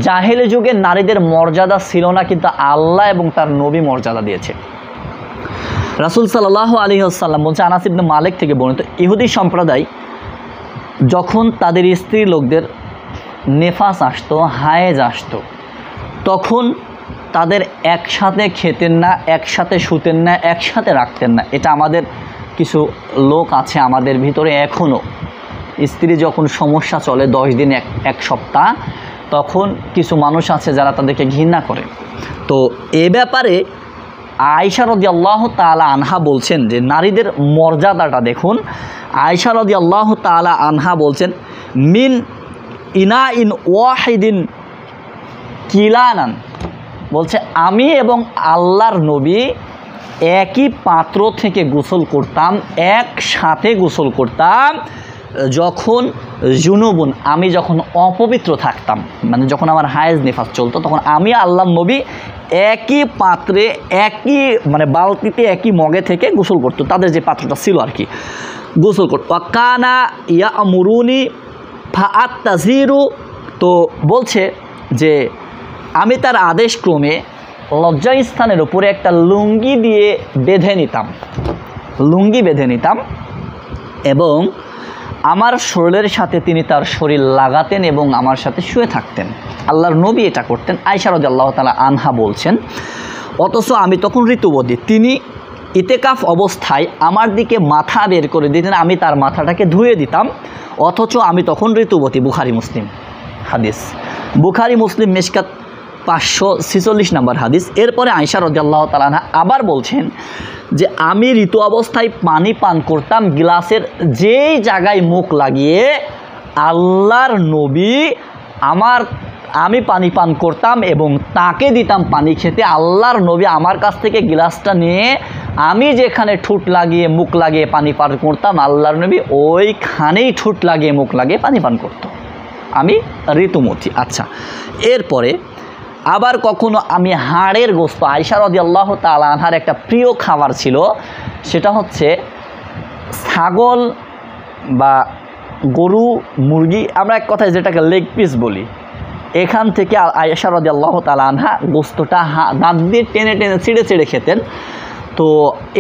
Speaker 1: জাহেলি যুগে নারীদের মর্যাদা ছিল না, কিন্তু আল্লাহ এবং তার নবী মর্যাদা দিয়েছে। রাসূল সাল্লাল্লাহু আলাইহি ওয়াসাল্লাম বলছে, আনাস ইবনে মালিক থেকে বর্ণিত, ইহুদি সম্প্রদায় যখন তাদের স্ত্রী লোকদের নেফাস আসতো, হায়েজ আসতো, তখন তাদের একসাথে খেতেন না, একসাথে শুতেন না, একসাথে রাখতেন না। এটা আমাদের কিছু লোক আছে আমাদের ভিতরে এখনও। স্ত্রী যখন সমস্যা চলে 10 দিন এক সপ্তাহ, তখন কিছু মানুষ আছে যারা তাদেরকে ঘৃণা করে। তো এ ব্যাপারে আয়েশা রাদিয়াল্লাহু তাআলা আনহা বলছেন যে নারীদের মর্যাদাটা দেখুন। আয়েশা রাদিয়াল্লাহু তাআলা আনহা বলছেন, মিন ইনা ইন ওয়াহিদিন কিলানান, বলছে আমি এবং আল্লাহর নবী একই পাত্র থেকে গোসল করতাম, একসাথে গোসল করতাম। যখন জুনুবুন, আমি যখন অপবিত্র থাকতাম, মানে যখন আমার হায়েজ নিফাস চলতো, তখন আমি আল্লাহর নবী একই পাত্রে, একই মানে বালতিতে, একই মগে থেকে গোসল করতো। তাদের যে পাত্রটা ছিল আর কি, গোসল করতো। কানা ইয়া আমরুনি ফাআত তাজিরু, তো বলছে যে আমি তার আদেশ ক্রমে লজ্জাস্থানের উপরে একটা লুঙ্গি দিয়ে বেঁধে নিতাম, লুঙ্গি বেঁধে নিতাম, এবং আমার শরীরের সাথে তিনি তার শরীর লাগাতেন এবং আমার সাথে শুয়ে থাকতেন। আল্লাহর নবী এটা করতেন। আয়েশা রাদিয়াল্লাহু তাআলা আনহা বলছেন, অথচ আমি তখন ঋতুবতী। তিনি ইতেকাফ অবস্থায় আমার দিকে মাথা বের করে দিতেন, আমি তার মাথাটাকে ধুয়ে দিতাম, অথচ আমি তখন ঋতুবতী। বুখারী মুসলিম হাদিস, বুখারী মুসলিম মিশকাত 546 নম্বর হাদিস। এরপরে আয়েশা রাদিয়াল্লাহু তাআলা আনহা আবার বলছেন যে আমি ঋতু অবস্থায় পানি পান করতাম গ্লাসের যেই জায়গায় মুখ লাগিয়ে আল্লাহর নবী আমি পানি পান করতাম এবং তাকে দিতাম পানি খেতে। আল্লাহর নবী আমার কাছ থেকে গ্লাসটা নিয়ে আমি যেখানে ঠোঁট লাগিয়ে মুখ লাগিয়ে পানি পান করতাম, আল্লাহর নবী ওইখানেই ঠোঁট লাগিয়ে মুখ লাগিয়ে পানি পান করত। আমি ঋতুমতি। আচ্ছা, এরপরে আবার কখনো আমি হাড়ের গোস্ত, আয়েশা রাদিয়াল্লাহু তাআলা আনহার একটা প্রিয় খাবার ছিল, সেটা হচ্ছে ছাগল বা গরু, মুরগি, আমরা এক কথায় যেটাকে লেগ পিস বলি, এখান থেকে আয়েশা রাদিয়াল্লাহু তাআলা আনহা গোস্তটা দাঁত দিয়ে টেনে টেনে ছিঁড়ে ছিঁড়ে খেতেন। তো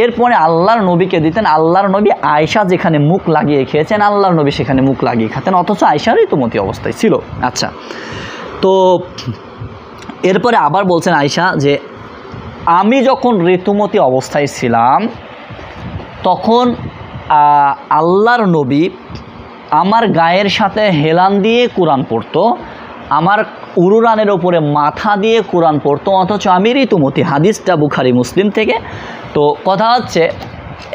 Speaker 1: এরপরে আল্লাহর নবীকে দিতেন। আল্লাহর নবী আয়েশা যেখানে মুখ লাগিয়ে খেয়েছেন, আল্লাহর নবী সেখানে মুখ লাগিয়ে খেতেন, অথচ আয়েশা ঋতুমতি অবস্থায় ছিল। আচ্ছা, তো এরপরে আবার বলছেন আয়েশা যে আমি যখন ঋতুমতি অবস্থায় ছিলাম, তখন আল্লাহর নবী আমার গায়ের সাথে হেলান দিয়ে কোরআন পড়তো, আমার উরুরানের ওপরে মাথা দিয়ে কোরআন পড়তো, অথচ আমি ঋতুমতি। হাদিসটা বুখারী মুসলিম থেকে। তো কথা হচ্ছে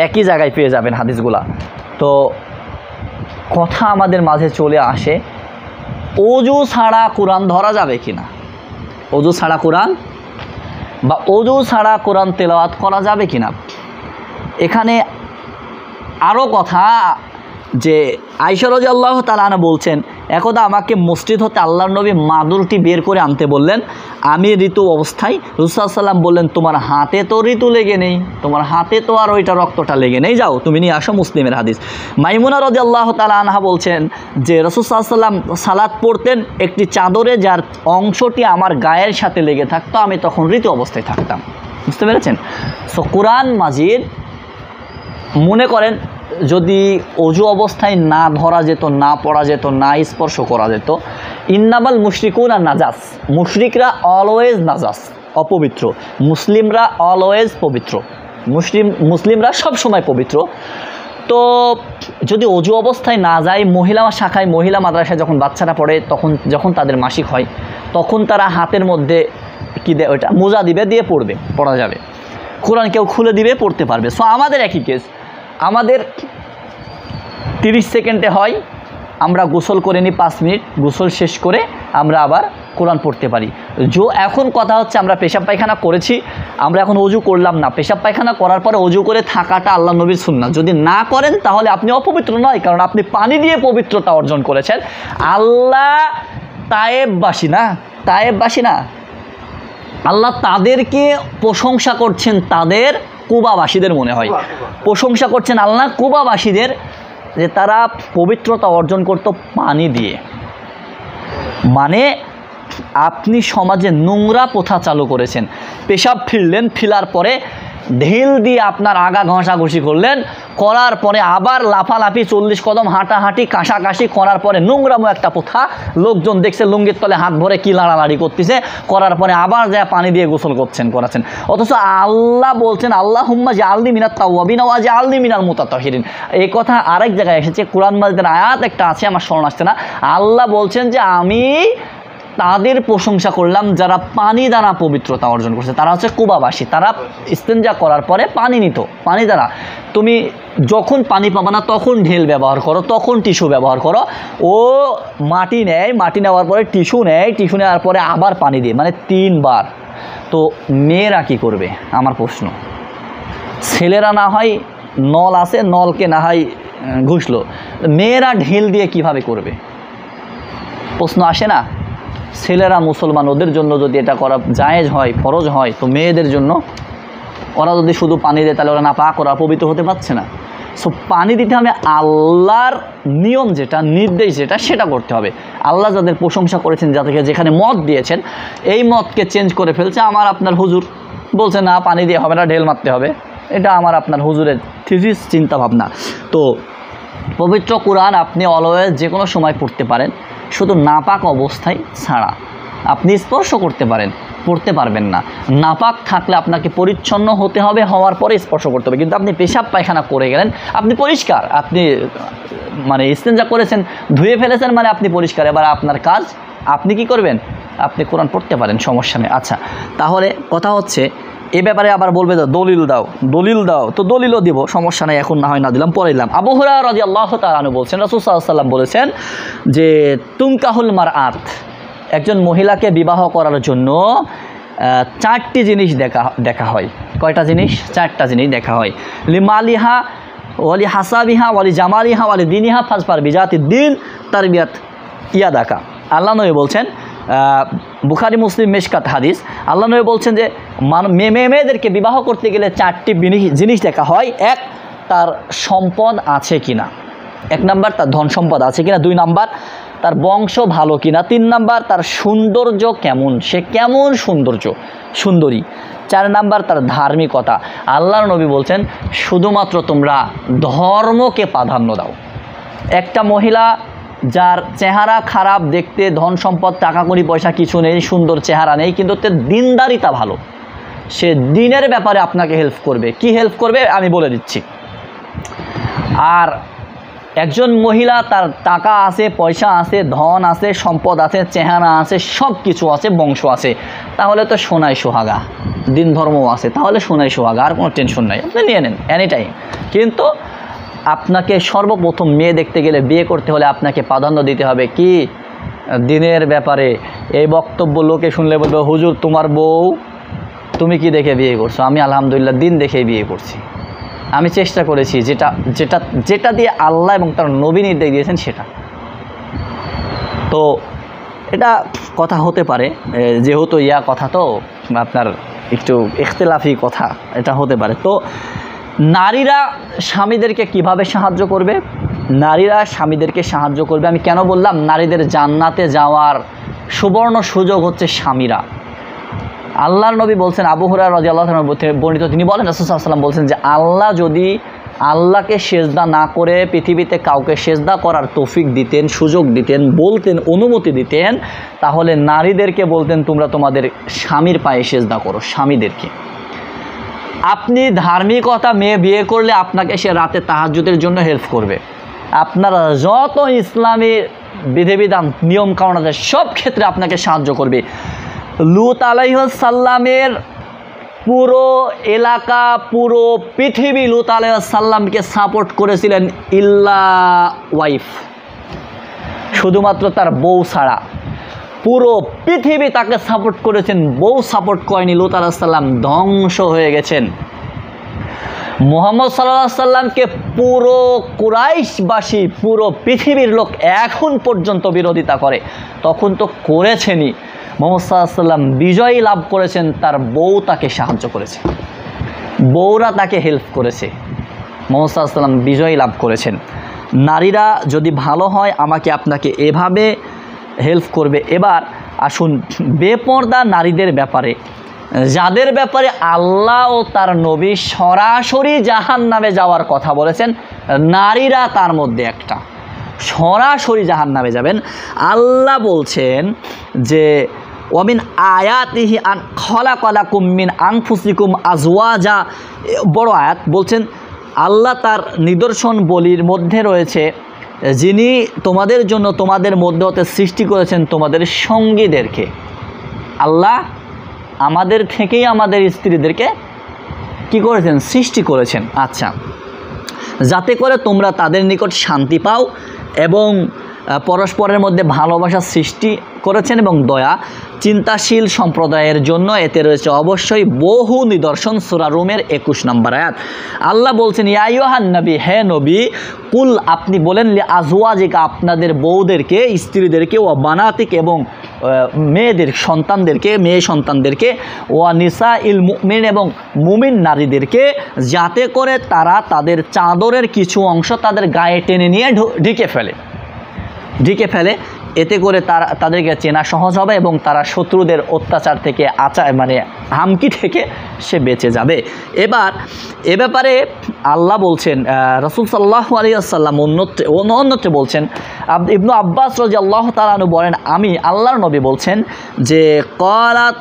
Speaker 1: একই জায়গায় পেয়ে যাবেন হাদিসগুলা। তো কথা আমাদের মাঝে চলে আসে, ওযু ছাড়া কোরআন ধরা যাবে কি না? ওযু ছাড়া কোরআন বা ওযু ছাড়া কোরআন তেলাওয়াত করা যাবে কি না? এখানে আরও কথা যে আয়েশা রাদিয়াল্লাহু তাআলা আনহা বলছেন, একদা আমাকে মসজিদ হতে আল্লাহর নবী মাদুরটি বের করে আনতে বললেন। আমি ঋতু অবস্থায়। রাসূল সাল্লাল্লাহু আলাইহি ওয়াসাল্লাম বললেন, তোমার হাতে তো ঋতু লেগে নেই, তোমার হাতে তো আর ওইটা রক্তটা লেগে নেই, যাও তুমি নিয়ে আসো। মুসলিমের হাদিস। মাইমুনা রাদিয়াল্লাহু তাআলা আনহা বলছেন যে রাসূল সাল্লাল্লাহু আলাইহি ওয়াসাল্লাম সালাত পড়তেন একটি চাদরে, যার অংশটি আমার গায়ের সাথে লেগে থাকতো, আমি তখন ঋতু অবস্থায় থাকতাম। বুঝতে পেরেছেন? সো কোরআন মাজিদ মনে করেন যদি অজু অবস্থায় না ধরা যেত, না পড়া যেত, না স্পর্শ করা যেত, ইন্নামাল মুশরিকুনা নাজাস, মুশরিকরা অলওয়েজ নাজাস, অপবিত্র, মুসলিমরা অলওয়েজ পবিত্র, মুসলিমরা সব সময় পবিত্র। তো যদি অজু অবস্থায় না যায়, মহিলা শাখায়, মহিলা মাদ্রাসায় যখন বাচ্চারা পড়ে, যখন তাদের মাসিক হয়, তখন তারা হাতের মধ্যে কি দেয়, ওইটা মোজা দিবে, দিয়ে পড়া যাবে। কোরআন কেউ খুলে দিবে, পড়তে পারবে। সো আমাদের একই কেস, আমাদের 30 সেকেন্ডে হয়, আমরা গোসল করে নিই 5 মিনিট, গোসল শেষ করে আমরা আবার কোরআন পড়তে পারি। এখন কথা হচ্ছে আমরা পেশাব পায়খানা করেছি, আমরা এখন অজু করলাম না, পেশাব পায়খানা করার পরে অজু করে থাকাটা আল্লাহ নবীর সুন্নাত। যদি না করেন তাহলে আপনি অপবিত্র নয়, কারণ আপনি পানি দিয়ে পবিত্রতা অর্জন করেছেন। আল্লাহ তায়েববাসী না, আল্লাহ তাদেরকে প্রশংসা করছেন, তাদের কুবাবাসীদের মনে হয় প্রশংসা করছেন আল্লাহ কুবাবাসীদের, যে তারা পবিত্রতা অর্জন করত পানি দিয়ে। মানে আপনি সমাজে নোংরা প্রথা চালু করেছেন, পেশাব ফিরলেন, ফিলার পরে ঢিল দিয়ে আপনার আগা ঘষাঘষি করলেন, করার পরে আবার লাফালাফি 40 কদম হাঁটাহাঁটি কাশাকাশি করার পরে নোংরামো একটা প্রথা, লোকজন দেখছে লুঙ্গির তলে হাত ভরে কি লাড়ালাড়ি করতেছে, করার পরে আবার যা পানি দিয়ে গোসল করাচ্ছেন। অথচ আল্লাহ বলছেন আল্লাহুম্মা জাআলনি মিনাত তাওয়াবিন ওয়া জাআলনি মিনাল মুতাতাহহিরিন। এই কথা আরেক জায়গায় এসেছে, কোরআন মাজিদের আয়াত একটা আছে, আমার স্মরণ আসছে না। আল্লাহ বলছেন যে আমি তাদের প্রশংসা করলাম যারা পানি দ্বারা পবিত্রতা অর্জন করছে, তারা হচ্ছে কুবাবাসী, তারা ইস্তেঞ্জা করার পরে পানি নিত। পানি দ্বারা তুমি যখন পানি পাবা না তখন ঢেল ব্যবহার করো, তখন টিস্যু ব্যবহার করো। ও মাটি নেয়, মাটি নেওয়ার পরে টিস্যু নেয়, টিস্যু নেওয়ার পরে আবার পানি দিয়ে, মানে 3 বার। তো মেয়েরা কি করবে আমার প্রশ্ন? ছেলেরা না হয় নল আছে, নলকে না হয় ঘুষলো, মেয়েরা ঢেল দিয়ে কিভাবে করবে? প্রশ্ন আসে না? ছেলেরা মুসলমান, ওদের জন্য যদি এটা করা জায়েজ হয়, ফরজ হয়, তো মেয়েদের জন্য ওরা যদি শুধু পানি দেয় তাহলে ওরা না পাক, ওরা পবিত্র হতে পারছে না। সো পানি দিতে হবে, আল্লাহর নিয়ম যেটা, নির্দেশ যেটা, সেটা করতে হবে। আল্লাহ যাদের প্রশংসা করেছেন, যাদেরকে যেখানে মত দিয়েছেন, এই মতকে চেঞ্জ করে ফেলছে আমার আপনার হুজুর, বলছে না পানি দিয়ে হবে না, ঢেল মারতে হবে। এটা আমার আপনার হুজুরের থিসিস, চিন্তাভাবনা। তো পবিত্র কোরআন আপনি অলওয়েজ যে কোনো সময় পড়তে পারেন, শুধু নাপাক অবস্থায় ছাড়া। আপনি স্পর্শ করতে পারেন, পড়তে পারবেন না। নাপাক থাকলে আপনাকে পরিচ্ছন্ন হতে হবে, হওয়ার পরে স্পর্শ করতে হবে। কিন্তু আপনি পেশাব পায়খানা করে গেলেন, আপনি পরিষ্কার, আপনি মানে ইস্তেঞ্জা করেছেন, ধুয়ে ফেলেছেন, মানে আপনি পরিষ্কার। এবার আপনার কাজ, আপনি কি করবেন? আপনি কোরআন পড়তে পারেন, সমস্যা নেই। আচ্ছা, তাহলে কথা হচ্ছে এ ব্যাপারে আবার বলবে দলিল দাও, দলিল দাও, তো দলিলও দিব, সমস্যা নেই, এখন না হয় না দিলাম, পরে দিলাম। আবু হুরায়রা রাদিয়াল্লাহু তাআলা আনহু বলছেন, রাসূল সাল্লাল্লাহু আলাইহি ওয়াসাল্লাম বলেছেন যে তুনকাহুল মারআত, একজন মহিলাকে বিবাহ করার জন্য 4টি জিনিস দেখা হয়। কয়টা জিনিস? 4টা জিনিস দেখা হয়। লিমালিহা ওয়ালি হাসাবিহা ওয়ালি জামালিহা ওয়ালি দিনিহা ফাজফার বিজাতি দিন তারবিয়াত ইয়াদাকা। আল্লাহ নবী বলছেন, বুখারী মুসলিম মিশকাত হাদিস, আল্লাহ নবী বলছেন যে মেয়েদেরকে বিবাহ করতে গেলে 4টি জিনিস দেখা হয়। 1, তার সম্পদ আছে কিনা, 1 নাম্বার তার ধন সম্পদ আছে কিনা, 2 নাম্বার তার বংশ ভালো কিনা, 3 নাম্বার তার সৌন্দর্য কেমন, সে কেমন সুন্দরী, 4 নাম্বার তার ধার্মিকতা। আল্লাহর নবী বলছেন শুধুমাত্র তোমরা ধর্মকে প্রাধান্য দাও। একটা মহিলা যার চেহারা খারাপ দেখতে, ধন সম্পদ টাকা কড়ি পয়সা কিছু নেই, সুন্দর চেহারা নেই, কিন্তু তার দিনদারিতা ভালো, সে দিনের ব্যাপারে আপনাকে হেল্প করবে। কি হেল্প করবে আমি বলে দিচ্ছি। আর একজন মহিলা তার টাকা আছে, পয়সা আছে, ধন আছে, সম্পদ আছে, চেহারা আছে, সব কিছু আছে, বংশ আছে, তাহলে তো সোনায় সোহাগা, দিন ধর্মও আছে, তাহলে সোনায় সোহাগা, আর কোনো টেনশন নাই, আপনি নিয়ে নেন এনি টাইম। কিন্তু আপনাকে সর্বপ্রথম মেয়ে দেখতে গেলে, বিয়ে করতে হলে আপনাকে প্রাধান্য দিতে হবে কি? দিনের ব্যাপারে। এই বক্তব্য লোকে শুনলে বলবে হুজুর তোমার বউ তুমি কি দেখে বিয়ে করছো? আমি আলহামদুলিল্লাহ দিন দেখেই বিয়ে করছি। আমি চেষ্টা করেছি যেটা দিয়ে আল্লাহ এবং তার নবী নির্দেশ দিয়েছেন সেটা। তো এটা কথা হতে পারে, যেহেতু কথা তো আপনার একটু ইখতিলাফি কথা, এটা হতে পারে। তো নারীরা স্বামীদেরকে কিভাবে সাহায্য করবে? নারীরা স্বামীদেরকে সাহায্য করবে। আমি কেন বললাম নারীদের জান্নাতে যাওয়ার সুবর্ণ সুযোগ হচ্ছে স্বামীরা। আল্লাহর নবী বলছেন, আবু হুরায়রা রাদিয়াল্লাহু আনহু বর্ণিত, তিনি বলেন রাসূল সাল্লাল্লাহু আলাইহি ওয়াসাল্লাম বলছেন যে আল্লাহ যদি আল্লাহকে সেজদা না করে পৃথিবীতে কাউকে সেজদা করার তৌফিক দিতেন, সুযোগ দিতেন, বলতেন, অনুমতি দিতেন, তাহলে নারীদেরকে বলতেন তোমরা তোমাদের স্বামীর পায়ে সেজদা করো, স্বামীদেরকে। আপনি ধার্মিকতা, মেয়ে বিয়ে করলে আপনাকে সে রাতে তাহাজ্জুদের জন্য হেল্প করবে। আপনারা যত ইসলামী বিধিবিধান নিয়ম কানুন আছে সব ক্ষেত্রে আপনাকে সাহায্য করবে। লূত আলাইহিস সালামের পুরো এলাকা, পুরো পৃথিবী লূত আলাইহিস সালামকে সাপোর্ট করেছিলেন ইল্লা ওয়াইফ, শুধুমাত্র তার বউ ছাড়া পুরো পৃথিবী তাকে সাপোর্ট করেছেন। বউ সাপোর্ট করেনি, লূত আলাইহিস সালাম ধ্বংস হয়ে গেছেন। মুহাম্মদ সাল্লাল্লাহু আলাইহি সাল্লামকে পুরো কুরাইশবাসী, পুরো পৃথিবীর লোক এখন পর্যন্ত বিরোধিতা করে, তখন তো করেছেনই। মুহাম্মদ সাল্লাল্লাহু আলাইহি সাল্লাম বিজয় লাভ করেছেন, তার বউ তাকে সাহায্য করেছে, বউরা তাকে হেল্প করেছে, মুহাম্মদ সাল্লাল্লাহু আলাইহি সাল্লাম বিজয় লাভ করেছেন। নারীরা যদি ভালো হয় আমাকে আপনাকে এভাবে হেল্প করবে। এবার আসুন বেপর্দা নারীদের ব্যাপারে যাদের ব্যাপারে আল্লাহ ও তার নবী সরাসরি জাহান্নামে যাওয়ার কথা বলেছেন, নারীরা তার মধ্যে একটা, সরাসরি জাহান্নামে যাবেন। আল্লাহ বলছেন যে ওয়ামিন আয়াতিহি আন খালাকা লাকুম মিন আনফুসিকুম আজওয়াজা, বড় আয়াত। বলছেন আল্লাহ তার নিদর্শন বলির মধ্যে রয়েছে যিনি তোমাদের জন্য তোমাদের মধ্যে হতে সৃষ্টি করেছেন তোমাদের সঙ্গীদেরকে। আল্লাহ আমাদের থেকেই আমাদের স্ত্রীদেরকে কি করেছেন? সৃষ্টি করেছেন। আচ্ছা, যাতে করে তোমরা তাদের নিকট শান্তি পাও এবং পরস্পরের মধ্যে ভালোবাসা সৃষ্টি করেছেন এবং দয়া। চিন্তাশীল সম্প্রদায়ের জন্য এতে রয়েছে অবশ্যই বহু নিদর্শন। সূরা রুমের 21 নম্বর আয়াত। আল্লাহ বলছেন ইয়া আইয়ুহান নবী, হে নবী, কুল আপনি বলেন, লি আজওয়াজিকা আপনাদের বউদেরকে, স্ত্রীদেরকে, ও বানাতিক এবং মেয়েদের সন্তানদেরকে, মেয়ে সন্তানদেরকে, ও নিসা ইল মুমিন এবং মুমিন নারীদেরকে, যাতে করে তারা তাদের চাদরের কিছু অংশ তাদের গায়ে টেনে নিয়ে ঢেকে ফেলে। এতে করে তাদেরকে চেনা সহজ হবে এবং তারা শত্রুদের অত্যাচার থেকে হামকি থেকে সে বেঁচে যাবে। এবার এ ব্যাপারে আল্লাহ বলছেন, রাসূল সাল্লাল্লাহু আলাইহি ওয়াসাল্লাম অন্যত্রে বলছেন, ইবনু আব্বাস রাদিয়াল্লাহু তাআলা আনহু বলেন, আমি আল্লাহর নবী বলছেন যে ক্বালাত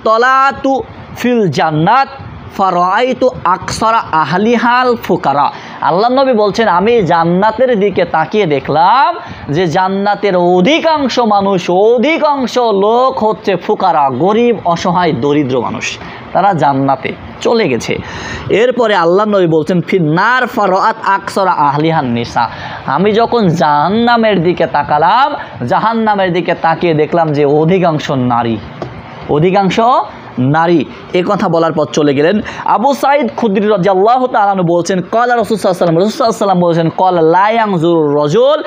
Speaker 1: তলাতু ফিল জান্নাত ফারাআইতু আকসারা আহলিহাল ফুকারা। আল্লাহ নবী বলছেন আমি জান্নাতের দিকে তাকিয়ে দেখলাম যে জান্নাতের অধিকাংশ মানুষ, অধিকাংশ লোক হচ্ছে ফুকারা, গরিব, অসহায়, দরিদ্র মানুষ, তারা জান্নাতে চলে গেছে। এরপরে আল্লাহ নবী বলছেন ফিন্নার ফারাআত আকসারা আহলিহান নিসা। আমি যখন জাহান্নামের দিকে তাকালাম, জাহান্নামের দিকে তাকিয়ে দেখলাম যে অধিকাংশ নারী। এ কথা বলার পর চলে গেলেন আবু সাঈদ খুদরি রাদিয়াল্লাহু তাআলা আনহু বলছেন ক্বালা রাসূলুল্লাহ সাল্লাল্লাহু আলাইহি ওয়াসাল্লাম বলছেন ক্বালা লা ইয়ানজুরুর রাজুল,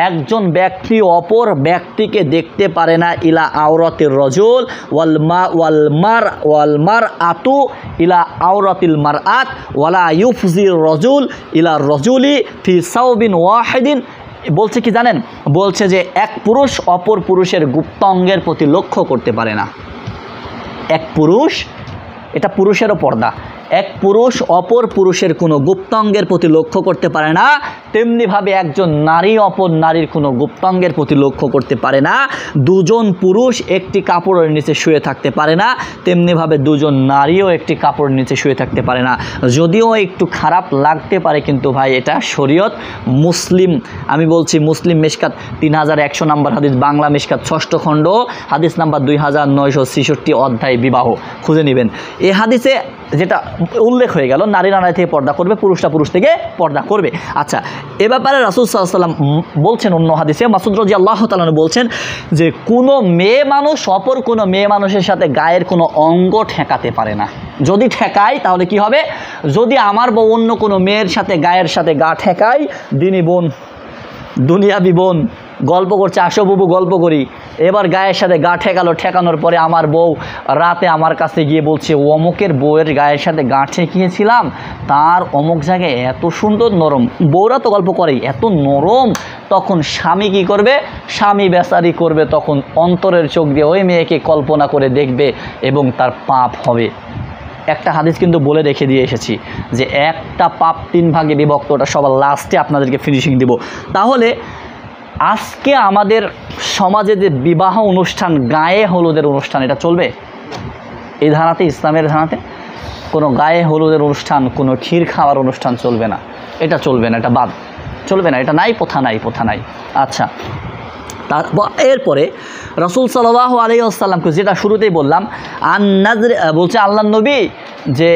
Speaker 1: একজন ব্যক্তি অপর ব্যক্তিকে দেখতে পারে না, ইলা আওরাতির রাজুল ওয়াল মারআতু ইলা আওরাতিল মারআত ওয়ালা ইউফজির রাজুল ইলা রাজুলি ফি সাওবিন ওয়াহিদিন। বলছে কি জানেন? বলছে যে এক পুরুষ অপর পুরুষের গুপ্তাঙ্গের প্রতি লক্ষ্য করতে পারে না। এক পুরুষ, এটা পুরুষেরও পর্দা, এক পুরুষ অপর পুরুষের কোনো গুপ্তাঙ্গের প্রতি লক্ষ্য করতে পারে না, তেমনিভাবে একজন নারী অপর নারীর কোনো গুপ্তাঙ্গের প্রতি লক্ষ্য করতে পারে না। দুজন পুরুষ একটি কাপড়ের নিচে শুয়ে থাকতে পারে না, তেমনিভাবে দুজন নারীও একটি কাপড়ের নিচে শুয়ে থাকতে পারে না। যদিও একটু খারাপ লাগতে পারে, কিন্তু ভাই এটা শরীয়ত। মুসলিম, আমি বলছি মুসলিম মিশকাত 3100 নম্বর হাদিস, বাংলা মিশকাত 6ষ্ঠ খণ্ড হাদিস নাম্বার 2966 অধ্যায় বিবাহ, খুঁজে নেবেন। এই হাদিসে যেটা উল্লেখ হয়ে গেল, নারীরা নারী থেকে পর্দা করবে, পুরুষরা পুরুষ থেকে পর্দা করবে। আচ্ছা, এ ব্যাপারে রাসূল সাল্লাল্লাহু আলাইহি ওয়াসাল্লাম বলছেন অন্য হাদিসে, মাসউদ রাদিয়াল্লাহু তাআলা বলছেন যে কোনো মেয়ে মানুষ অপর কোনো মেয়ে মানুষের সাথে গায়ের কোনো অঙ্গ ঠেকাতে পারে না। যদি ঠেকায় তাহলে কি হবে? যদি আমার বউ অন্য কোনো মেয়ের সাথে গায়ের সাথে গা ঠেকায়, দিনী বোন, দুনিয়াবি বোন গল্প করছে, আসো বুবু গল্প করি, এবার গায়ের সাথে গা ঠেকানোর পরে আমার বউ রাতে আমার কাছে গিয়ে বলছে অমুকের বউয়ের গায়ের সাথে গা ঠেকিয়েছিলাম, তার অমুক জায়গায় এত সুন্দর নরম, বউরা তো গল্প করেই, এত নরম। তখন স্বামী কি করবে? স্বামী বেচারি করবে তখন অন্তরের চোখ দিয়ে ওই মেয়েকে কল্পনা করে দেখবে এবং তার পাপ হবে। একটা হাদিস কিন্তু বলে রেখে দিয়ে এসেছি যে একটা পাপ 3 ভাগে বিভক্ত, ওটা সবার লাস্টে আপনাদেরকে ফিনিশিং দিব। তাহলে আজকে আমাদের সমাজে যে বিবাহ অনুষ্ঠান, গায়ে হলুদের অনুষ্ঠান, এটা চলবে? এই ধারাতে, ইসলামের ধারাতে কোনো গায়ে হলুদের অনুষ্ঠান, কোনো ক্ষীর খাওয়ার অনুষ্ঠান চলবে না, এটা চলবে না, এটা বাদ, চলবে না, এটা নাই, প্রথা নাই। আচ্ছা, এরপরে রাসূল সাল্লাল্লাহু আলাইহি ওয়াসাল্লামকে যেটা শুরুতেই বললাম, বলছে আল্লাহ নবী যে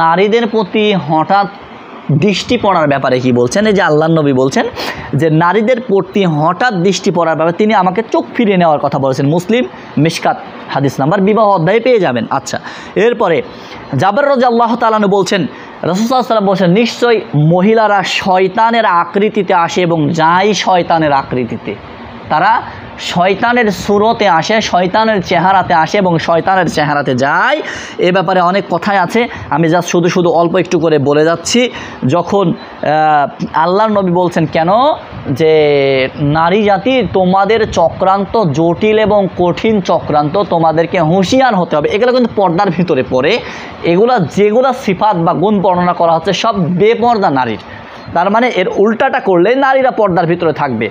Speaker 1: নারীদের প্রতি হঠাৎ দৃষ্টি পড়ার ব্যাপারে কি বলছেন? এই যে আল্লাহ নবী বলছেন যে নারীদের প্রতি হঠাৎ দৃষ্টি পড়ার ব্যাপারে তিনি আমাকে চোখ ফিরিয়ে নেওয়ার কথা বলেছেন। মুসলিম মিশকাত হাদিস নাম্বার বিবাহ অধ্যায়ে পেয়ে যাবেন। আচ্ছা, এরপরে জাবের রাদিয়াল্লাহু তাআলা আনহু বলছেন, রাসূল সাল্লাল্লাহু আলাইহি ওয়াসাল্লাম বলছেন নিশ্চয়ই মহিলারা শয়তানের আকৃতিতে আসে এবং যায় শয়তানের আকৃতিতে, তারা শয়তানের সুরতে আসে, শয়তানের চেহারাতে আসে এবং শয়তানের চেহারাতে যায়। এ ব্যাপারে অনেক কথাই আছে, আমি জাস্ট শুধু অল্প একটু করে বলে যাচ্ছি। যখন আল্লাহর নবী বলছেন কেন যে নারী জাতি তোমাদের চক্রান্ত জটিল এবং কঠিন চক্রান্ত, তোমাদেরকে হুঁশিয়ার হতে হবে। এগুলো কিন্তু পর্দার ভিতরে পড়ে। এগুলা যেগুলো সিফাত বা গুণ বর্ণনা করা হচ্ছে সব বেপর্দা নারীর। তার মানে এর উল্টাটা করলে নারীরা পর্দার ভিতরে থাকবে।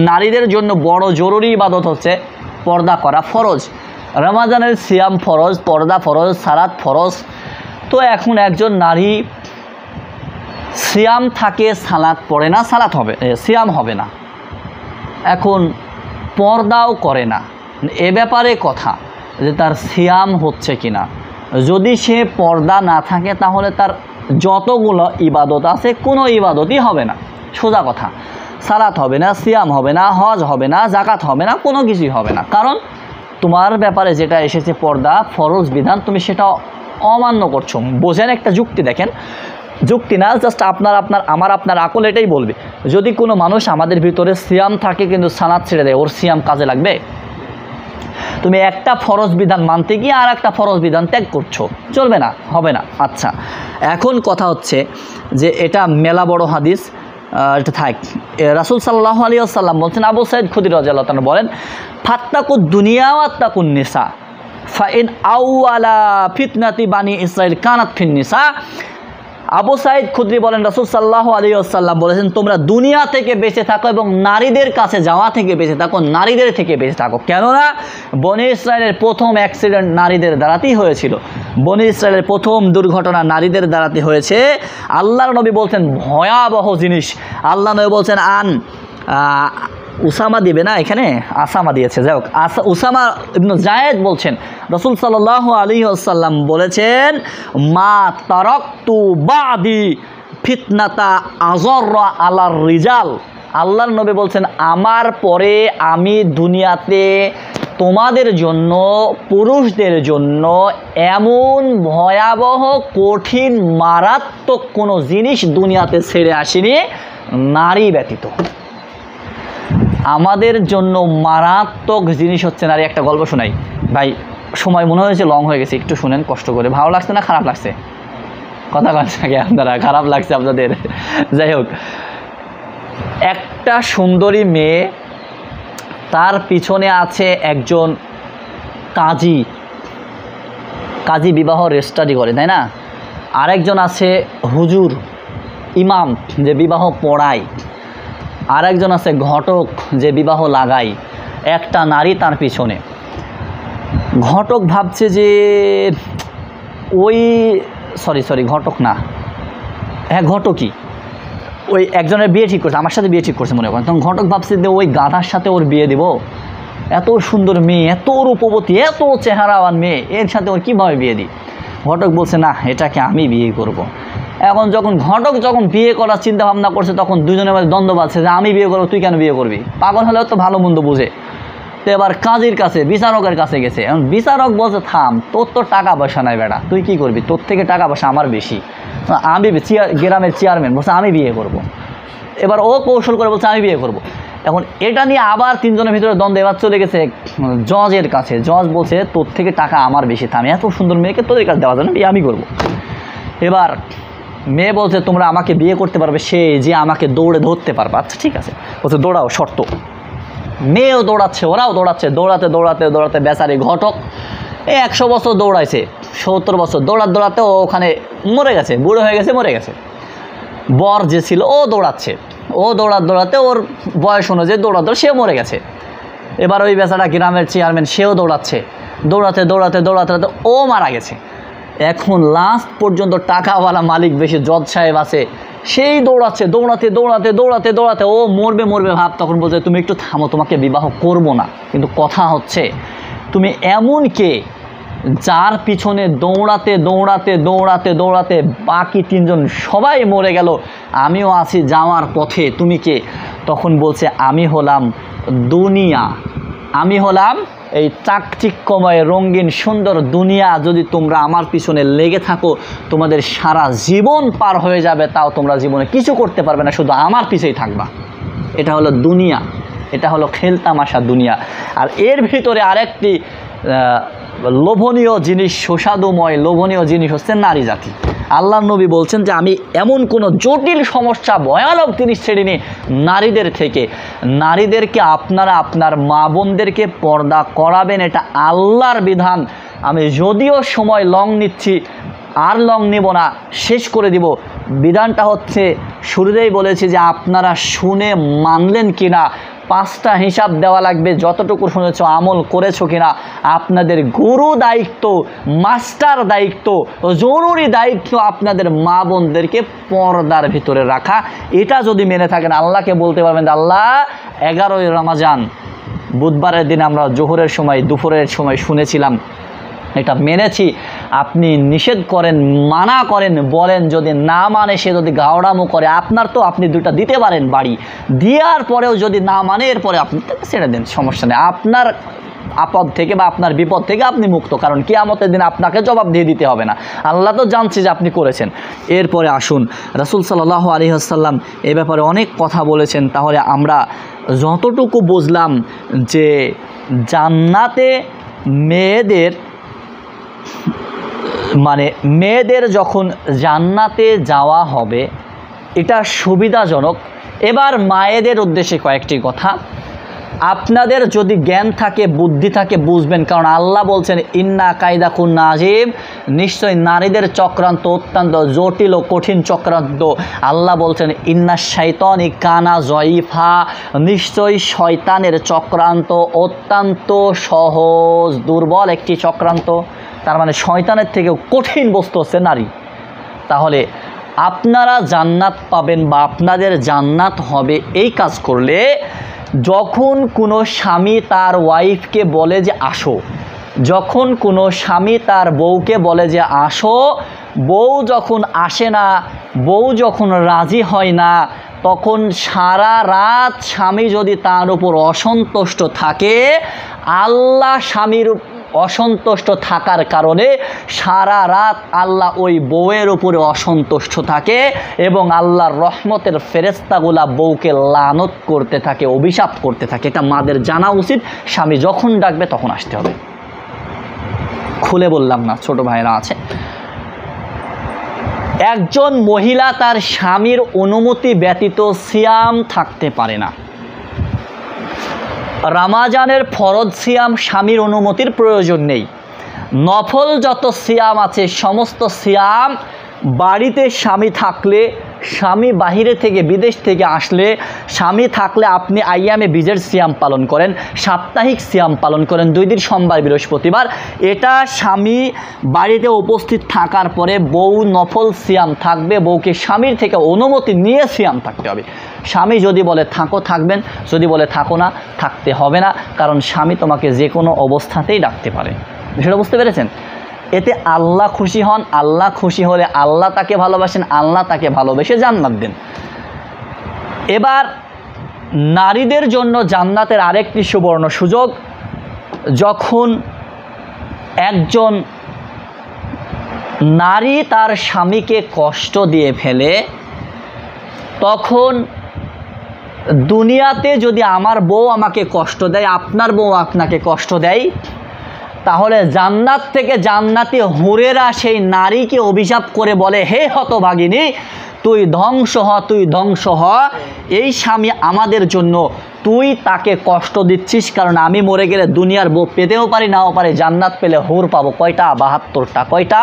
Speaker 1: নারীদের জন্য বড় জরুরি ইবাদত হচ্ছে পর্দা করা ফরজ। রমাজানের সিয়াম ফরজ, পর্দা ফরজ, সালাত ফরজ। তো এখন একজন নারী সিয়াম থাকে, সালাত পড়ে না, সালাত হবে সিয়াম হবে না, এখন পর্দাও করে না, এ ব্যাপারে কথা যে তার সিয়াম হচ্ছে কিনা। যদি সে পর্দা না থাকে তাহলে তার যতগুলো ইবাদত আছে কোনো ইবাদতই হবে না, সোজা কথা। সালাত হবে না, সিয়াম হবে না, হজ হবে না, জাকাত হবে না, কোনো কিছুই হবে না। কারণ তোমার ব্যাপারে যেটা এসেছে পর্দা ফরজ বিধান, তুমি সেটা অমান্য করছো। বোঝেন একটা যুক্তি, দেখেন যুক্তি না, জাস্ট আপনার আকল এটাই বলবে। যদি কোনো মানুষ আমাদের ভিতরে সিয়াম থাকে কিন্তু সালাত ছেড়ে দেয়, ওর সিয়াম কাজে লাগবে? তুমি একটা ফরজ বিধান মানতে গিয়ে আর একটা ফরজ বিধান ত্যাগ করছো, চলবে না, হবে না। আচ্ছা, এখন কথা হচ্ছে যে এটা মেলা বড় হাদিস, এটা থাক। রাসূল সাল্লাল্লাহু আলাইহি ওয়াসাল্লাম বলছেন, আবু সাঈদ খুদরি রাদিয়াল্লাহু তাআলা বলেন, ফাত্তাকুদ দুনিয়া ওয়াত্তাকুন নিসা ফাইন আউয়ালা ফিতনাতি বানি ইসরাইল কানাত ফিন নিসা। আবু সাঈদ খুদরি বলেন, রাসূল সাল্লাল্লাহু আলাইহি ওয়াসাল্লাম বলেছেন, তোমরা দুনিয়া থেকে বেঁচে থাকো এবং নারীদের কাছে যাওয়া থেকে বেঁচে থাকো, নারীদের থেকে বেঁচে থাকো। কেননা বনি ইসরায়েলের প্রথম অ্যাক্সিডেন্ট নারীদের দ্বারাতেই হয়েছিল। বনি ইসরায়েলের প্রথম দুর্ঘটনা নারীদের দ্বারাতে হয়েছে। আল্লাহর নবী বলছেন ভয়াবহ জিনিস। আল্লাহ নবী বলছেন উসামা দিবে না, এখানে আসামা দিয়েছে, যাই হোক, উসামা ইবনে জায়েদ বলছেন, রাসূল সাল্লাল্লাহু আলাইহি ওয়াসাল্লাম বলেছেন, মা তারাকতু বাদি ফিতনাতা আযররা আলার রিজাল। আল্লাহর নবী বলছেন, আমার পরে আমি দুনিয়াতে তোমাদের জন্য, পুরুষদের জন্য এমন ভয়াবহ কঠিন মারাত্মক কোনো জিনিস দুনিয়াতে ছেড়ে আসেনি নারী ব্যতীত। আমাদের জন্য মারাত্মক জিনিস হচ্ছে নারী। একটা গল্প শোনাই ভাই, সময় মনে হয়েছে লং হয়ে গেছে, একটু শুনেন কষ্ট করে। ভালো লাগছে না খারাপ লাগছে? কথা বলছে নাকি আপনারা? খারাপ লাগছে আপনাদের? যাই হোক, একটা সুন্দরী মেয়ে, তার পিছনে আছে একজন কাজী, কাজী বিবাহ রেজিস্ট্রি করে, তাই না? আরেকজন আছে হুজুর, ইমাম, যে বিবাহ পড়ায়। আরেকজন আছে ঘটক, যে বিবাহ লাগায়। একটা নারী তার পিছনে। ঘটক ভাবছে যে ওই ঘটক না, হ্যাঁ ঘটকই, ওই একজনের বিয়ে ঠিক করছে, আমার সাথে বিয়ে ঠিক করছে মনে করেন। তখন ঘটক ভাবছে যে ওই গাধার সাথে ওর বিয়ে দিব, এত সুন্দর মেয়ে, এত রূপবতী, এত চেহারাওয়ান মেয়ে, এর সাথে ওর কীভাবে বিয়ে দিই? ঘটক বলছে না, এটাকে আমি বিয়ে করব। এখন ঘটক যখন বিয়ে করার চিন্তা ভাবনা করছে, তখন দুজনের মধ্যে দ্বন্দ্ব বাজছে যে আমি বিয়ে করবো, তুই কেন বিয়ে করবি? পাগল হলেও তো ভালো মন্দ বুঝে। তো এবার কাজীর কাছে, বিচারকের কাছে গেছে। এখন বিচারক বলছে, থাম, তোর তো টাকা পয়সা নাই বেটা, তুই কি করবি? তোর থেকে টাকা পয়সা আমার বেশি, আমি গ্রামের চেয়ারম্যান বলছে আমি বিয়ে করব। এবার ও কৌশল করে বলছে আমি বিয়ে করব। এখন এটা নিয়ে আবার তিনজনের ভিতরে দ্বন্দ্ব। এবার চলে গেছে জজের কাছে। জজ বলছে তোর থেকে টাকা আমার বেশি, থাম, এত সুন্দর মেয়েকে তোদের কাছে দেওয়া যায় না, বিয়ে আমি করব। এবার মেয়ে বলছে তোমরা আমাকে বিয়ে করতে পারবে সে যে আমাকে দৌড়ে ধরতে পারবে। আচ্ছা ঠিক আছে, বলছে দৌড়াও, শর্ত। মেয়েও দৌড়াচ্ছে, ওরাও দৌড়াচ্ছে, দৌড়াতে দৌড়াতে দৌড়াতে বেচারি ঘটক 100 বছর দৌড়াইছে, 70 বছর দৌড়াতে ও ওখানে মরে গেছে, বুড়ো হয়ে গেছে, মরে গেছে। বর যে ছিল ও দৌড়াচ্ছে, ও দৌড়াতে ওর বয়স অনুযায়ী দৌড়াতে সে মরে গেছে। এবার ওই বেচারা গ্রামের চেয়ারম্যান, সেও দৌড়াতে ও মারা গেছে। এখন লাস্ট পর্যন্ত টাকাওয়ালা মালিক বেশি জজ সাহেব আছে, সেই দৌড়াতে ও মরবে ভাব। তখন বলছে তুমি একটু থামো, তোমাকে বিবাহ করব না। কিন্তু কথা হচ্ছে তুমি এমন কে যার পিছনে দৌড়াতে বাকি তিনজন সবাই মরে গেল, আমিও আছি যাওয়ার পথে, তুমি কে? তখন বলছে আমি হলাম দুনিয়া, আমি হলাম এই চাকচিক্যময় রঙিন সুন্দর দুনিয়া। যদি তোমরা আমার পিছনে লেগে থাকো, তোমাদের সারা জীবন পার হয়ে যাবে, তাও তোমরা জীবনে কিছু করতে পারবে না, শুধু আমার পিছেই থাকবা। এটা হলো দুনিয়া, এটা হলো খেলতামাশা দুনিয়া। আর এর ভিতরে আরেকটি লোভনীয় জিনিস, সুস্বাদুময় লোভনীয় জিনিস হচ্ছে নারী জাতি। আল্লাহ নবী বলছেন যে আমি এমন কোনো জটিল সমস্যা ভয়ানক জিনিস ছেড়ে নিই নারীদের থেকে। নারীদেরকে আপনারা আপনার মা বোনদেরকে পর্দা করাবেন, এটা আল্লাহর বিধান। আমি যদিও সময় লং নিচ্ছি, আর লং নেব না, শেষ করে দিব। বিধানটা হচ্ছে শুরুতেই বলেছি যে আপনারা শুনে মানলেন কিনা, 5টা হিসাব দেওয়া লাগবে, যতটুকু শুনেছ আমল করেছো কিনা। আপনাদের গুরু দায়িত্ব, মাস্টার দায়িত্ব, জরুরি দায়িত্ব আপনাদের মা বোনদেরকে পর্দার ভিতরে রাখা। এটা যদি মেনে থাকেন আল্লাহকে বলতে পারবেন আল্লাহ 11ই রমজান বুধবারের দিন আমরা জোহরের সময় দুপুরের সময় শুনেছিলাম, এটা মেনেছি। আপনি নিষেধ করেন, মানা করেন, বলেন, যদি না মানে সে যদি গাওড়ামো করে আপনার তো আপনি 2টা দিতে পারেন বাড়ি, দেওয়ার পরেও যদি না মানে এরপরে আপনি তাকে ছেড়ে দেন, সমস্যা নেই। আপনার আপদ থেকে বা আপনার বিপদ থেকে আপনি মুক্ত, কারণ কিয়ামতের দিন আপনাকে জবাব দিয়ে দিতে হবে না, আল্লাহ তো জানছে যে আপনি করেছেন। এরপরে আসুন, রাসূল সাল্লাল্লাহু আলাইহি ওয়াসাল্লাম এ ব্যাপারে অনেক কথা বলেছেন। তাহলে আমরা যতটুকু বুঝলাম যে জান্নাতে মেয়েদের যখন জান্নাতে যাওয়া হবে এটা সুবিধাজনক। এবার মায়েদের উদ্দেশ্যে কয়েকটি কথা। আপনাদের যদি জ্ঞান থাকে, বুদ্ধি থাকে, বুঝবেন, কারণ আল্লাহ বলছেন ইন্না কায়দাকুন্না আযীম, নিশ্চয়ই নারীদের চক্রান্ত অত্যন্ত জটিল ও কঠিন চক্রান্ত। আল্লাহ বলছেন ইন্না শাইতানি কানা জয়ীফা, নিশ্চয়ই শয়তানের চক্রান্ত অত্যন্ত সহজ দুর্বল একটি চক্রান্ত। তার মানে শয়তানের থেকেও কঠিন বস্তু হচ্ছে নারী। তাহলে আপনারা জান্নাত পাবেন বা আপনাদের জান্নাত হবে এই কাজ করলে, যখন কোনো স্বামী তার ওয়াইফকে বলে যে আসো, যখন কোনো স্বামী তার বউকে বলে যে আসো, বউ যখন আসে না, বউ যখন রাজি হয় না, তখন সারা রাত স্বামী যদি তার উপর অসন্তুষ্ট থাকে, আল্লাহ স্বামীর অসন্তুষ্ট থাকার কারণে সারা রাত আল্লাহ ওই বউয়ের উপরে অসন্তুষ্ট থাকে এবং আল্লাহর রহমতের ফেরেশতাগুলা বউকে লানত করতে থাকে, অভিশাপ করতে থাকে। এটা মাদের জানা উচিত। স্বামী যখন ডাকবে তখন আসতে হবে। খুলে বললাম না, ছোট ভাইরা আছে। একজন মহিলা তার স্বামীর অনুমতি ব্যতীত সিয়াম থাকতে পারে না। রমজানের ফরজ সিয়াম স্বামীর অনুমতির প্রয়োজন নেই। নফল যত সিয়াম আছে সমস্ত সিয়াম বাড়িতে স্বামী থাকলে, স্বামী বাহিরে থেকে বিদেশ থেকে আসলে, স্বামী থাকলে আপনি আইয়ামে বীজের সিয়াম পালন করেন, সাপ্তাহিক সিয়াম পালন করেন 2 দিন সোমবার বৃহস্পতিবার। এটা স্বামী বাড়িতে উপস্থিত থাকার পরে বউ নফল সিয়াম থাকবে, বউকে স্বামীর থেকে অনুমতি নিয়ে সিয়াম থাকতে হবে। স্বামী যদি বলে থাকো থাকবেন, যদি বলে থাকো না থাকতে হবে না, কারণ স্বামী তোমাকে যে কোনো অবস্থাতেই ডাকতে পারে। সেটা বুঝতে পেরেছেন? এতে আল্লাহ খুশি হন। আল্লাহ খুশি হলে আল্লাহ তাকে ভালোবাসেন, আল্লাহ তাকে ভালোবেসে জান্নাত দেন। এবার নারীদের জন্য জান্নাতের আরেকটি সুবর্ণ সুযোগ, যখন একজন নারী তার স্বামীকে কষ্ট দিয়ে ফেলে, তখন দুনিয়াতে যদি আমার বউ আমাকে কষ্ট দেয়, আপনার বউ আপনাকে কষ্ট দেয়, তাহলে জান্নাত থেকে জান্নাতি হুরেরা সেই নারীকে অভিশাপ করে বলে, হে হতভাগিনী, তুই ধ্বংস হ, তুই ধ্বংস হ। এই স্বামী আমাদের জন্য, তুই তাকে কষ্ট দিচ্ছিস, কারণ আমি মরে গেলে দুনিয়ার বউ পেতেও পারি, নাও পারি, জান্নাত পেলে হুর পাবো। কয়টা? 72টা। কয়টা?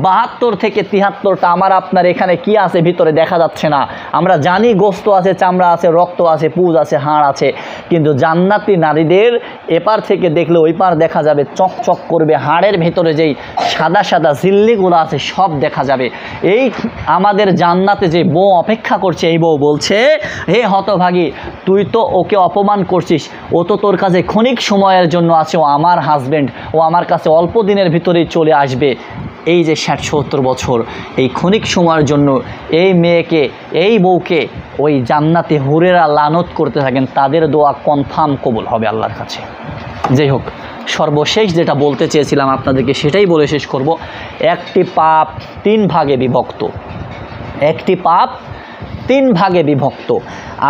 Speaker 1: 72 থেকে 73টা। আমার আপনার এখানে কি আছে ভিতরে দেখা যাচ্ছে না। আমরা জানি গোস্ত আছে, চামড়া আছে, রক্ত আছে, পুজ আছে, হাড় আছে, কিন্তু জান্নাতি নারীদের এপার থেকে দেখলে ওই পার দেখা যাবে, চকচক করবে। হাড়ের ভিতরে যেই সাদা সাদা ঝিল্লিগুলো আছে সব দেখা যাবে। এই আমাদের জান্নাতে যে বউ অপেক্ষা করছে, এই বউ বলছে, হে হতভাগী, তুই তো ওকে অপমান করছিস, ও তো তোর কাছে ক্ষণিক সময়ের জন্য আছে, ও আমার হাজব্যান্ড, ও আমার কাছে অল্প দিনের ভিতরেই চলে আসবে। এই যে 60-70 বছর, এই ক্ষণিক সময়ের জন্য এই মেয়েকে, এই বউকে ওই জান্নাতে হুরেরা লানত করতে থাকেন, তাদের দোয়া কনফার্ম কবুল হবে আল্লাহর কাছে। যাই হোক, সর্বশেষ যেটা বলতে চেয়েছিলাম আপনাদেরকে সেটাই বলে শেষ করব। একটি পাপ 3 ভাগে বিভক্ত, একটি পাপ 3 ভাগে বিভক্ত।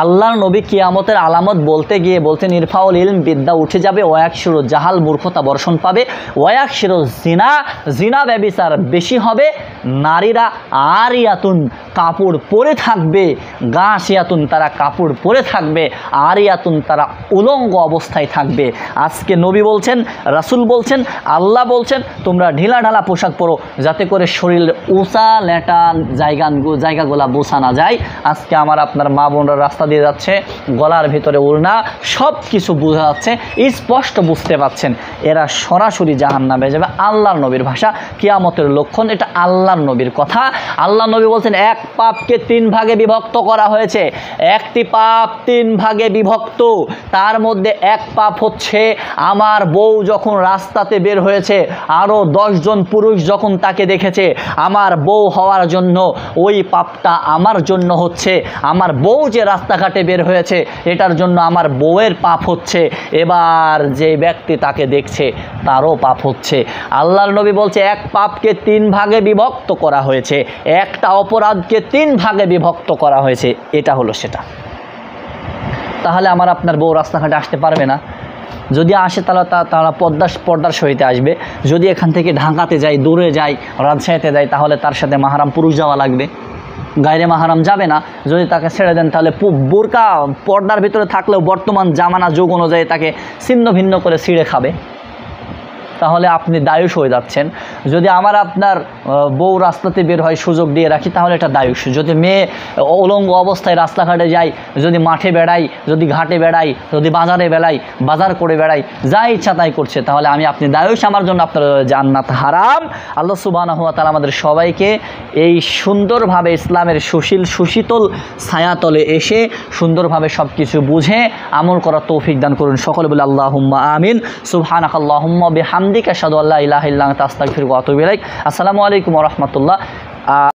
Speaker 1: আল্লাহর নবী কিয়ামতের আলামত বলতে গিয়ে বলতেন ইরফাউল ইলম, বিদ্যা উঠে যাবে, ওয়াকশিরু জাহাল, মূর্খতা বর্ষণ পাবে, ওয়াকশিরু জিনা, জিনা ব্যভিচার বেশি হবে, নারীরা আরিয়াতুন কাপড় পরে থাকবে, গাশিয়াতুন তারা কাপড় পরে থাকবে, আরিয়াতুন তারা উলঙ্গ অবস্থায় থাকবে। আজকে নবী বলছেন, রাসূল বলছেন, আল্লাহ বলছেন তোমরা ঢিলা ঢালা পোশাক পরো যাতে করে শরীরের উঁচা লেটা জায়গাগুলা বোঝা না যায়। আজকে আমার আপনার মা বোনরা রাস্তা দিয়ে যাচ্ছে, গলার ভিতরে ওড়না, সব কিছু বোঝা যাচ্ছে, স্পষ্ট বুঝতে পাচ্ছেন এরা সরাসরি জাহান্নামে যাবে। আল্লাহর নবীর ভাষা, কিয়ামতের লক্ষণ, এটা আল্লাহর নবীর কথা। আল্লাহ নবী বলছেন এক পাপকে 3 ভাগে বিভক্ত করা হয়েছে, একটি পাপ 3 ভাগে বিভক্ত। তার মধ্যে এক পাপ হচ্ছে আমার বউ যখন রাস্তাতে বের হয়েছে, আরও 10 জন পুরুষ যখন তাকে দেখেছে, আমার বউ হওয়ার জন্য ওই পাপটা আমার জন্য হচ্ছে। আমার বউ যে রাস্তাঘাটে বের হয়েছে এটার জন্য আমার বউয়ের পাপ হচ্ছে। এবার যে ব্যক্তি তাকে দেখছে তারও পাপ হচ্ছে। আল্লাহর নবী বলছে এক পাপকে 3 ভাগে বিভক্ত করা হয়েছে, একটা অপরাধকে 3 ভাগে বিভক্ত করা হয়েছে, এটা হলো সেটা। তাহলে আমার আপনার বউ রাস্তাঘাটে আসতে পারবে না। যদি আসে তাহলে তারা পর্দার সহিতে আসবে। যদি এখান থেকে ঢাকাতে যায়, দূরে যায়, রাজশাহীতে যায়, তাহলে তার সাথে মাহারাম পুরুষ যাওয়া লাগবে, গায়রে মাহারাম যাবে না। যদি তাকে ছেড়ে দেন তাহলে বোরকা পর্দার ভিতরে থাকলেও বর্তমান জামানা যুগ অনুযায়ী তাকে ছিন্ন ভিন্ন করে ছিঁড়ে খাবে, তাহলে আপনি দায়ুষ হয়ে যাচ্ছেন। যদি আমার আপনার বউ রাস্তাতে বের হয়, সুযোগ দিয়ে রাখি, তাহলে এটা দায়ুষ। যদি মেয়ে উলঙ্গ অবস্থায় রাস্তাঘাটে যায়, যদি মাঠে বেড়াই, যদি ঘাটে বেড়াই, যদি বাজারে বেড়াই, বাজার করে বেড়াই, যা ইচ্ছা তাই করছে, তাহলে আমি আপনি দায়ুষ, আমার জন্য আপনার জান্নাত হারাম। আল্লাহ সুবহানাহু ওয়া তাআলা আমাদের সবাইকে এই সুন্দরভাবে ইসলামের সুশীতল ছায়াতলে এসে সুন্দরভাবে সব কিছু বুঝে আমল করার তৌফিক দান করুন। সকলে বলে আল্লাহুম্মা আমিন। সুবহানাকাল্লাহুম্মা বিহামদিকা আশহাদু আল্লা ইলাহা ইল্লা আনতা আস্তাগফিরুকা ওয়া আতুবু ইলাইক। আসসালামু আলাইকুম ওয়া রাহমাতুল্লাহ।